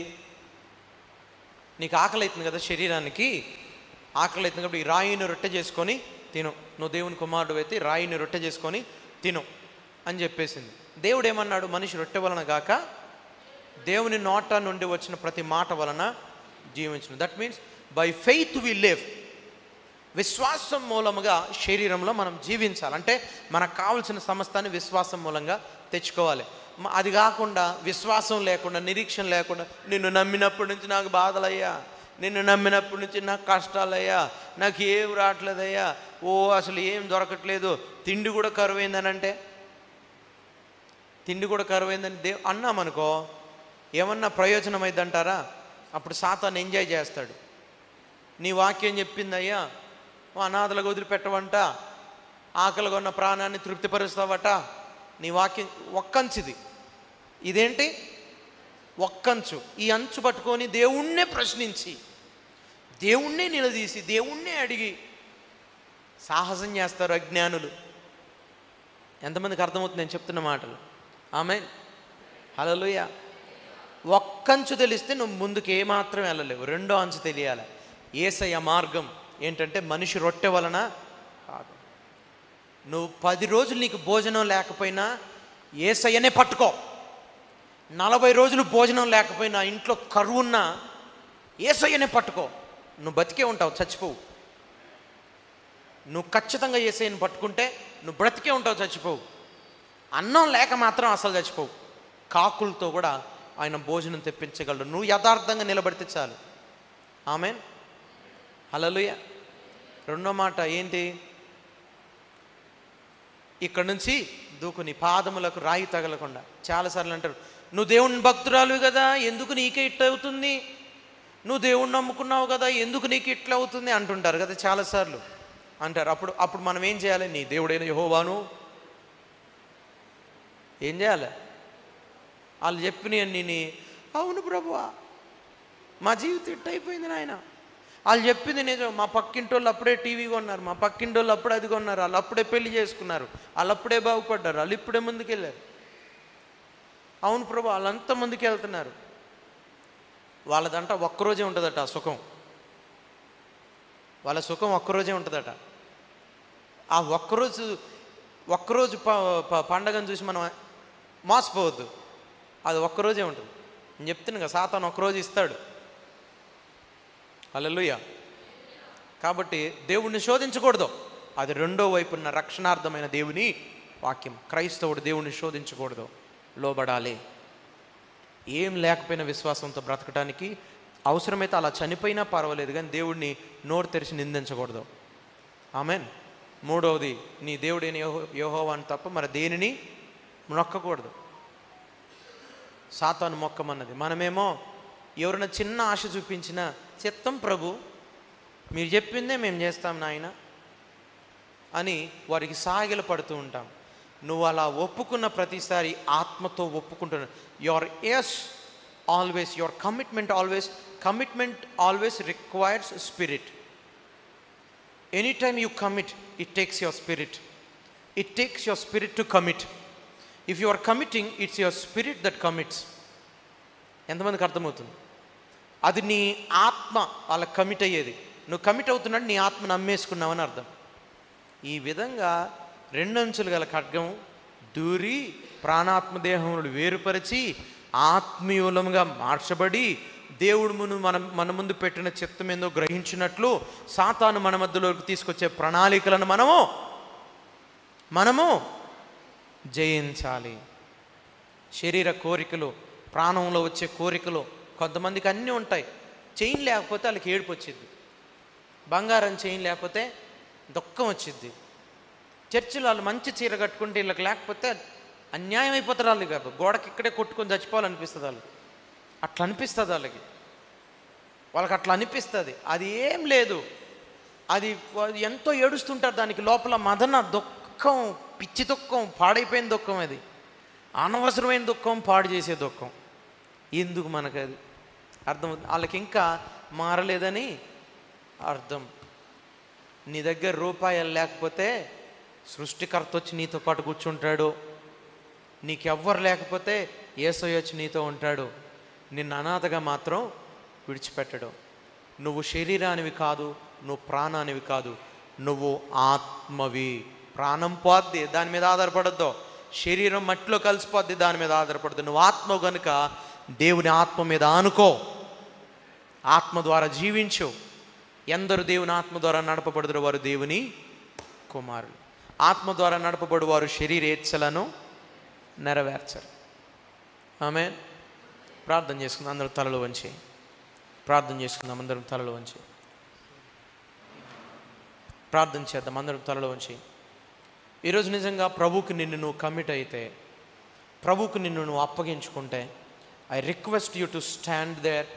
నీకు ఆకలి అవుతుంది కదా, శరీరానికి ఆకలి అవుతుంది కాబట్టి ఈ రాయిని రొట్టె చేసుకొని తిను, నువ్వు దేవుని కుమారుడు అయితే రాయిని రొట్టె చేసుకొని తిను అని చెప్పేసింది. దేవుడు ఏమన్నాడు? మనిషి రొట్టె వలన గాక దేవుని నోట నుండి వచ్చిన ప్రతి మాట వలన జీవించును. That means by faith we live. విశ్వాసం మూలముగా శరీరంలో మనం జీవించాలి. అంటే మనకు కావాల్సిన సమస్తాన్ని విశ్వాసం మూలంగా తెచ్చుకోవాలి. అది కాకుండా విశ్వాసం లేకుండా, నిరీక్షణ లేకుండా, నిన్ను నమ్మినప్పటి నుంచి నాకు బాధలయ్యా, నిన్ను నమ్మినప్పటి నుంచి నాకు కష్టాలయ్యా, నాకు ఏం రావట్లేదయ్యా, అసలు ఏం దొరకట్లేదు, తిండి కూడా కరువైందని అంటే, తిండి కూడా కరువైందని అన్నామనుకో, ఏమన్నా ప్రయోజనం అయిద్దంటారా? అప్పుడు సాతాను ఎంజాయ్ చేస్తాడు. నీ వాక్యం చెప్పిందయ్యా, అనాథలకు వదిలిపెట్టవంట, ఆకలిగా ఉన్న ప్రాణాన్ని తృప్తిపరుస్తావట, నీ వాక్యం. ఒక్కంచుది. ఇదేంటి? ఒక్కంచు. ఈ అంచు పట్టుకొని దేవుణ్ణే ప్రశ్నించి, దేవుణ్ణే నిలదీసి, దేవుణ్ణే అడిగి సాహసం చేస్తారు అజ్ఞానులు. ఎంతమందికి అర్థమవుతుంది నేను చెప్తున్న మాటలు? ఆమేన్. హల్లెలూయా. ఒక్కంచు తెలిస్తే నువ్వు ముందుకు ఏమాత్రం వెళ్ళలేవు. రెండో అంచు తెలియాలి. యేసయ్య మార్గం ఏంటంటే మనిషి రొట్టె వలన కాదు. నువ్వు 10 రోజులు నీకు భోజనం లేకపోయినా యేసయ్యనే పట్టుకో. 40 రోజులు భోజనం లేకపోయినా, ఇంట్లో కరువున్నా యేసయ్యనే పట్టుకో. నువ్వు బతికే ఉంటావు, చచ్చిపోవు. నువ్వు ఖచ్చితంగా యేసయ్యని పట్టుకుంటే నువ్వు బ్రతికే ఉంటావు, చచ్చిపోవు. అన్నం లేక మాత్రం అసలు చచ్చిపోవు. కాకులతో కూడా ఆయన భోజనం తెప్పించగలడు. నువ్వు యథార్థంగా నిలబడితే చాలు. ఆమేన్. హల్లెలూయా. రెండో మాట ఏంటి? ఇక్కడ నుంచి దూకు, నీ పాదములకు రాయి తగలకుండా. చాలాసార్లు అంటారు, నువ్వు దేవుని భక్తురాలు కదా, ఎందుకు నీకే ఇట్లా అవుతుంది, నువ్వు దేవుణ్ణి నమ్ముకున్నావు కదా, ఎందుకు నీకు ఇట్లా అవుతుంది అంటుంటారు కదా, చాలాసార్లు అంటారు. అప్పుడు మనం ఏం చేయాలి? నీ దేవుడైన యెహోవాను ఏం చేయాలి? వాళ్ళు చెప్పినవన్నీ, అవును ప్రభువా మా జీవితం ఇట్ట అయిపోయింది నాయన, వాళ్ళు చెప్పింది నిజం, మా పక్కింటి వాళ్ళు అప్పుడే టీవీ కొన్నారు, మా పక్కింటి వాళ్ళు అప్పుడే అది కొన్నారు, వాళ్ళు అప్పుడే పెళ్లి చేసుకున్నారు, వాళ్ళు అప్పుడే బాగుపడ్డారు, వాళ్ళు ఇప్పుడే ముందుకెళ్ళారు. అవును ప్రభు, వాళ్ళంతా ముందుకు వెళ్తున్నారు. వాళ్ళదంట ఒక్కరోజే ఉంటుందట ఆ సుఖం. వాళ్ళ సుఖం ఒక్కరోజే ఉంటుందట. ఆ ఒక్కరోజు పండగను చూసి మనం మోసపోవద్దు. అది ఒక్కరోజే ఉంటుంది. నేను చెప్తున్నాను కదా, సాతాను ఒక్కరోజు ఇస్తాడు. హల్లెలూయా. కాబట్టి దేవుణ్ణి శోధించకూడదు. అది రెండో వైపున్న రక్షణార్థమైన దేవుని వాక్యం. క్రైస్తవుడు దేవుణ్ణి శోధించకూడదు, లోబడాలి. ఏం లేకపోయినా విశ్వాసంతో బ్రతకడానికి అవసరమైతే అలా చనిపోయినా పర్వాలేదు, కానీ దేవుడిని నోరు తెరిచి నిందించకూడదు. ఆమేన్. మూడవది, నీ దేవుడైన యెహోవాను తప్ప మరి దేనిని మొక్కకూడదు. సాతాను మొక్కమన్నది. మనమేమో ఎవరైనా చిన్న ఆశ చూపించినా, చిత్తం ప్రభు మీరు చెప్పిందే మేము చేస్తాం నాయన అని వారికి సాగిల పడుతూ ఉంటాం. నువ్వు అలా ఒప్పుకున్న ప్రతిసారి ఆత్మతో ఒప్పుకుంటున్నావు. Your yes always, your commitment always requires spirit. Any time you commit, it takes your spirit. It takes your spirit to commit. If you are committing, it's your spirit that commits. ఎంతమందికి అర్థమవుతుంది? అది నీ ఆత్మ వాళ్ళకి commit అయ్యేది. నువ్వు commit అవుతున్నాడు, నీ ఆత్మ నమ్మేసుకున్నావని అర్థం. ఈ విధంగా రెండంచులు గల ఖడ్గం దూరి ప్రాణాత్మ దేహములు వేరుపరిచి ఆత్మీయులముగా మార్చబడి దేవుడు మన ముందు పెట్టిన చిత్తం ఏందో గ్రహించినట్లు సాతాను మన మధ్యలోకి తీసుకొచ్చే ప్రణాళికలను మనము జయించాలి. శరీర కోరికలు, ప్రాణంలో వచ్చే కోరికలు, కొంతమందికి అన్నీ ఉంటాయి. చైన్ లేకపోతే వాళ్ళకి ఏడుపు వచ్చింది, బంగారం చైన్ లేకపోతే దుఃఖం వచ్చింది, చర్చిలో వాళ్ళు మంచి చీర కట్టుకుంటే వీళ్ళకి లేకపోతే అన్యాయం అయిపోతారు. వాళ్ళు కాదు, గోడకి ఇక్కడే కొట్టుకొని చచ్చిపోవాలనిపిస్తుంది. వాళ్ళు అట్లా అనిపిస్తుంది, వాళ్ళకి అట్లా అనిపిస్తుంది. అది ఏం లేదు, అది ఎంతో ఏడుస్తుంటారు. దానికి లోపల మదన దుఃఖం, పిచ్చి దుఃఖం, పాడైపోయిన దుఃఖం, అది అనవసరమైన దుఃఖం, పాడు చేసే దుఃఖం. ఎందుకు మనకు అది అర్థం? వాళ్ళకి ఇంకా మారలేదని అర్థం. నీ దగ్గర రూపాయలు లేకపోతే సృష్టికర్త వచ్చి నీతో పాటు కూర్చుంటాడు. నీకెవ్వరు లేకపోతే యేసయ్య వచ్చి నీతో ఉంటాడు. నిన్ను అనాథగా మాత్రం విడిచిపెట్టడు. నువ్వు శరీరానివి కాదు, నువ్వు ప్రాణానివి కాదు, నువ్వు ఆత్మవి. ప్రాణం పోద్ది, దాని మీద ఆధారపడద్దు. శరీరం మట్టిలో కలిసిపోద్ది, దాని మీద ఆధారపడద్దు. నువ్వు ఆత్మ కనుక దేవుని ఆత్మ మీద ఆనుకో, ఆత్మ ద్వారా జీవించు. ఎందరు దేవుని ఆత్మ ద్వారా నడపబడుదురో వారు దేవుని కుమారులు. ఆత్మ ద్వారా నడపబడు వారు శరీరేచ్ఛలను నెరవేర్చరు. ఆమె ప్రార్థన చేసుకుందాం, అందరూ తలలు వంచి ప్రార్థన చేసుకుందాం. అందరం తలలు వంచి ప్రార్థన చేద్దాం. అందరం తలలు వంచి ఈరోజు నిజంగా ప్రభువుకి నిన్ను నువ్వు కమిట్ అయితే, ప్రభువుకి నిన్ను నువ్వు అప్పగించుకుంటే, I request you to stand there.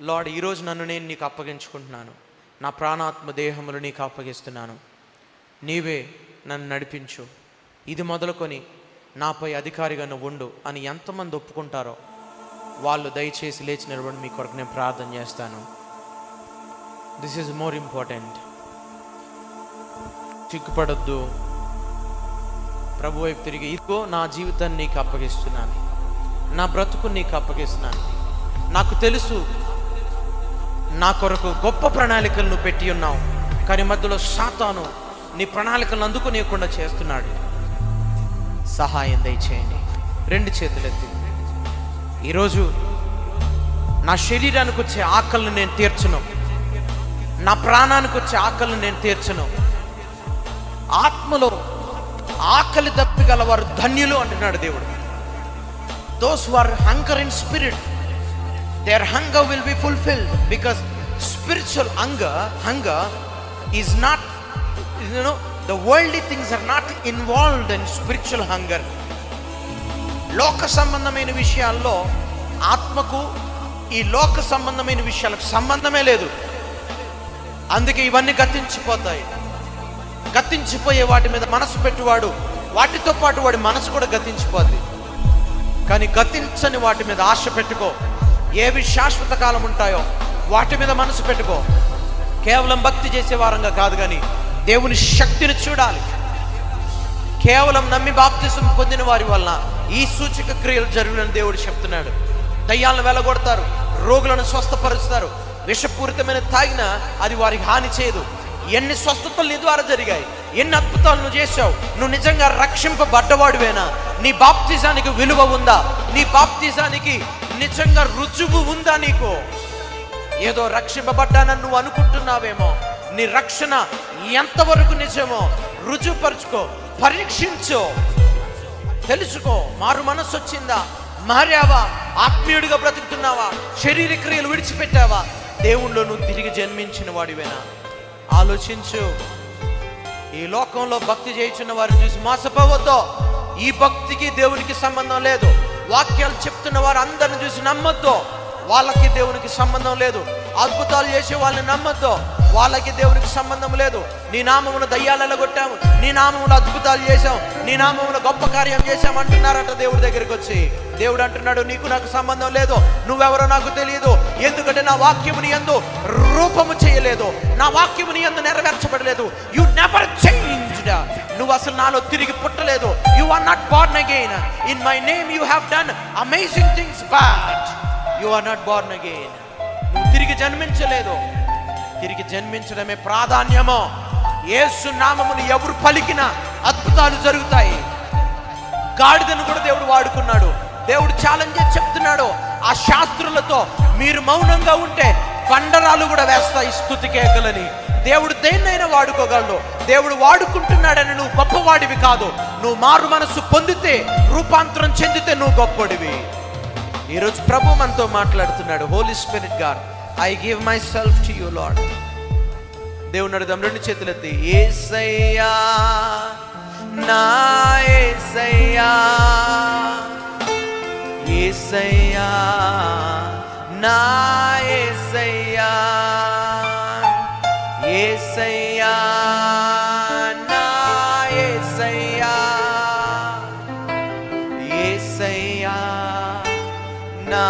Lord, ఈరోజు నన్ను నేను నీకు అప్పగించుకుంటున్నాను. నా ప్రాణాత్మ దేహములు నీకు అప్పగిస్తున్నాను. నీవే నన్ను నడిపించు. ఇది మొదలుకొని నాపై అధికారిగా నువ్వు ఉండు అని ఎంతమంది ఒప్పుకుంటారో వాళ్ళు దయచేసి లేచి నిలబడి మీ కొరకు నేను ప్రార్థన చేస్తాను. This is more important. చిక్కుపడొద్దు. ప్రభు వైపు తిరిగి, ఇదిగో నా జీవితాన్ని నీకు అప్పగిస్తున్నాను, నా బ్రతుకు నీకు అప్పగిస్తున్నాను. నాకు తెలుసు నా కొరకు గొప్ప ప్రణాళికలు నువ్వు పెట్టి ఉన్నావు, కానీ మధ్యలో సాతాను నీ ప్రణాళికలను అందుకునేకుండా చేస్తున్నాడు. సహాయం దయచేయండి. రెండు చేతులెత్తి, ఈరోజు నా శరీరానికి వచ్చే ఆకలిని నేను తీర్చను, నా ప్రాణానికి వచ్చే ఆకలిని నేను తీర్చను. ఆత్మలో ఆకలి దప్పిగలవారు ధన్యులు అంటున్నాడు దేవుడు. Those who are hunger in spirit, their hunger will be fulfilled, because spiritual hunger is not, the worldly things are not involved in spiritual hunger. లోక సంబంధమైన విషయాల్లో ఆత్మకు ఈ లోక సంబంధమైన విషయాలకు సంబంధమే లేదు. అందుకే ఇవన్నీ గతించిపోతాయి. గతించిపోయే వాటి మీద మనసు పెట్టువాడు, వాటితో పాటు వాడి మనసు కూడా గతించిపోద్ది. కానీ గతించని వాటి మీద ఆశ పెట్టుకో. ఏవి శాశ్వత కాలం ఉంటాయో వాటి మీద మనసు పెట్టుకో. కేవలం భక్తి చేసే వారంగా కాదు, కానీ దేవుని శక్తిని చూడాలి. కేవలం నమ్మి బాప్తిసం పొందిన వారి వలన ఈ సూచక క్రియలు జరుగునని దేవుడు చెప్తున్నాడు. దయ్యాలను వెలగొడతారు, రోగులను స్వస్థపరుస్తారు, విషపూరితమైన తాగినా అది వారికి హాని చేయదు. ఎన్ని స్వస్థతలు నీ ద్వారా జరిగాయి, ఎన్ని అద్భుతాలు నువ్వు చేశావు. నువ్వు నిజంగా రక్షింపబడ్డవాడివేనా? నీ బాప్తిజానికి విలువ ఉందా? నీ బాప్తిజానికి నిజంగా రుజువు ఉందా? నీకు ఏదో రక్షింపబడ్డానని నువ్వు అనుకుంటున్నావేమో. నీ రక్షణ ఎంతవరకు నిజమో రుజువుపరుచుకో, పరీక్షించు, తెలుసుకో. మారు మనస్సు వచ్చిందా? మారావా? ఆత్మీయుడిగా బ్రతుకుతున్నావా? శరీర క్రియలు విడిచిపెట్టావా? దేవుణ్ణిలో నువ్వు తిరిగి జన్మించిన వాడివేనా? ఆలోచించు. ఈ లోకంలో భక్తి చేయుచున్న వారిని చూసి మోసపోవద్దు. ఈ భక్తికి దేవునికి సంబంధం లేదు. వాక్యాలు చెప్తున్న వారు అందరిని చూసి నమ్మొద్దు, వాళ్ళకి దేవునికి సంబంధం లేదు. అద్భుతాలు చేసే వాళ్ళని నమ్మొద్దు, వాళ్ళకి దేవునికి సంబంధం లేదు. నీ నామమును దయ్యాలలో కొట్టాము, నీ నామమును అద్భుతాలు చేశాం, నీ నామమును గొప్ప కార్యం చేశాం అంటున్నారట దేవుడి దగ్గరికి వచ్చి. దేవుడు అంటున్నాడు, నీకు నాకు సంబంధం లేదు, నువ్వెవరో నాకు తెలియదు. ఎందుకంటే నా వాక్యముని యందు రూపము చేయలేదు, నా వాక్యముని యందు నెరవేర్చబడలేదు. You never changed. నువ్వు అసలు నాలో తిరిగి పుట్టలేదు. You are not born again. In my name you have done amazing things, but you are not born again. నువ్వు తిరిగి జన్మించలేదు. తిరిగి జన్మించడమే ప్రాధాన్యమో. యేసు నామమును ఎవరు పలికినా అద్భుతాలు జరుగుతాయి. గాడిదను కూడా దేవుడు వాడుకున్నాడు. దేవుడు ఛాలెంజ్ చేసి చెప్తున్నాడు, ఆ శాస్త్రులతో మీరు మౌనంగా ఉంటే బండరాలు కూడా వేస్తాయి స్తుతి కేకలని. దేవుడు దేన్నైనా వాడుకోగలడు. దేవుడు వాడుకుంటున్నాడని నువ్వు గొప్పవాడివి కాదు. నువ్వు మారు మనస్సు పొందితే, రూపాంతరం చెందితే నువ్వు గొప్పవాడివి. ఈరోజు ప్రభు మనతో మాట్లాడుతున్నాడు. Holy Spirit God, I give myself to you, Lord. దేవుని అడుగుదాం, రెండు చేతులెత్తి. యేసయ్యా నా యేసయ్యా యేసయ్యా నా యేసయ్యా యేసయ్యా నా యేసయ్యా యేసయ్యా నా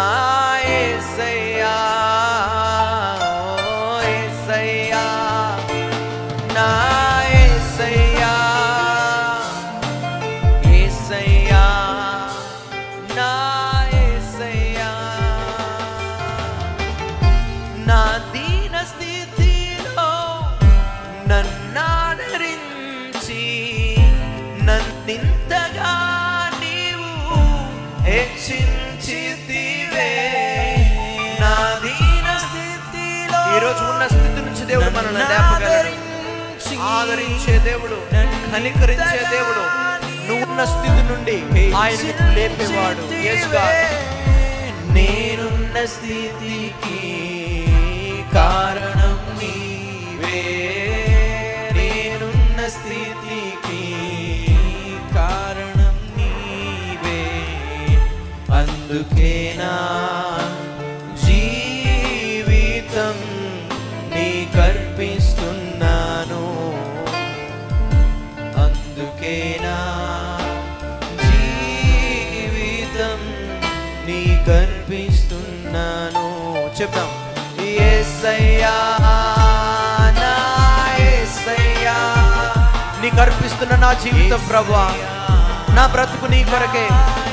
యేసయ్యా యేసయ్యా నా యేసయ్యా యేసయ్యా నా యేసయ్యా నా దీన స్థితిలో నన్నాదరించి నన్నింతగా నీవు హెచ్చించితివే నా దీన స్థితిలో ఈరోజు ఉన్న స్థితి నుంచి దేవుడు మనల్ని లేపగలడు ఆదరించే దేవుడు కనికరించే దేవుడు నువ్వు ఉన్న స్థితి నుండి ఆయన లేపేవాడు నేనున్న స్థితికి కారణం నీవే నేనున్న స్థితికి కారణం నీవే అందుకే నా జీవితం నీకర్పిస్తున్నాను అందుకే నా జీవితం నీకర్పిస్తున్నాను చెప్తాం యేసయ్యా నా యేసయ్యా నీకు అర్పిస్తున్న నా జీవితం ప్రభువా నా బ్రతుకు నీ కొరకే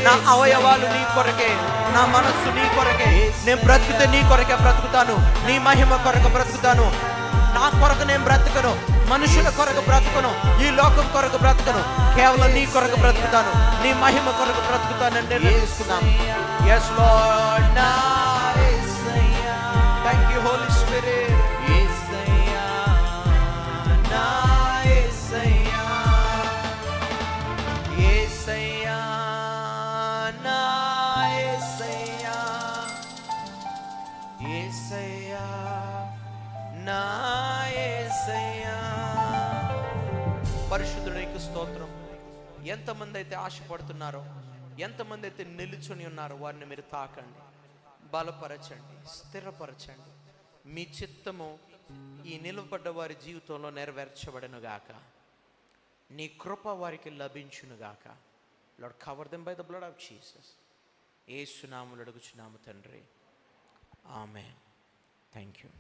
నా అవయవాలు నీ కొరకే నా మనస్సు నీ కొరకే నేను బ్రతికితే నీ కొరకే బ్రతుకుతాను నీ మహిమ కొరకు బ్రతుకుతాను నా కొరకు నేను బ్రతకను మనుషుల కొరకు బ్రతకను ఈ లోకం కొరకు బ్రతకను కేవలం నీ కొరకు బ్రతుకుతాను నీ మహిమ కొరకు బ్రతుకుతానని నిర్ణయిస్తున్నాను yes Lord నా యేసయ్యా thank you Holy Spirit యేసయ్యా నా యేసయ్యా యేసయ్యా నా యేసయ్యా యేసయ్యా నా యేసయ్యా పరిశుద్ధునికి స్తోత్రం ఎంతమంది అయితే ఆశపడుతున్నారో ఎంతమంది అయితే నిలుచుని ఉన్నారో వారిని మీరు తాకండి బలపరచండి స్థిరపరచండి మీ చిత్తము ఈ నిలబడ్డ వారి జీవితంలో నెరవేర్చబడనుగాక నీ కృప వారికి లభించునుగాక Lord cover them by the blood of Jesus యేసు నామములో అడుగుచున్నాము తండ్రి ఆమేన్ థ్యాంక్ యూ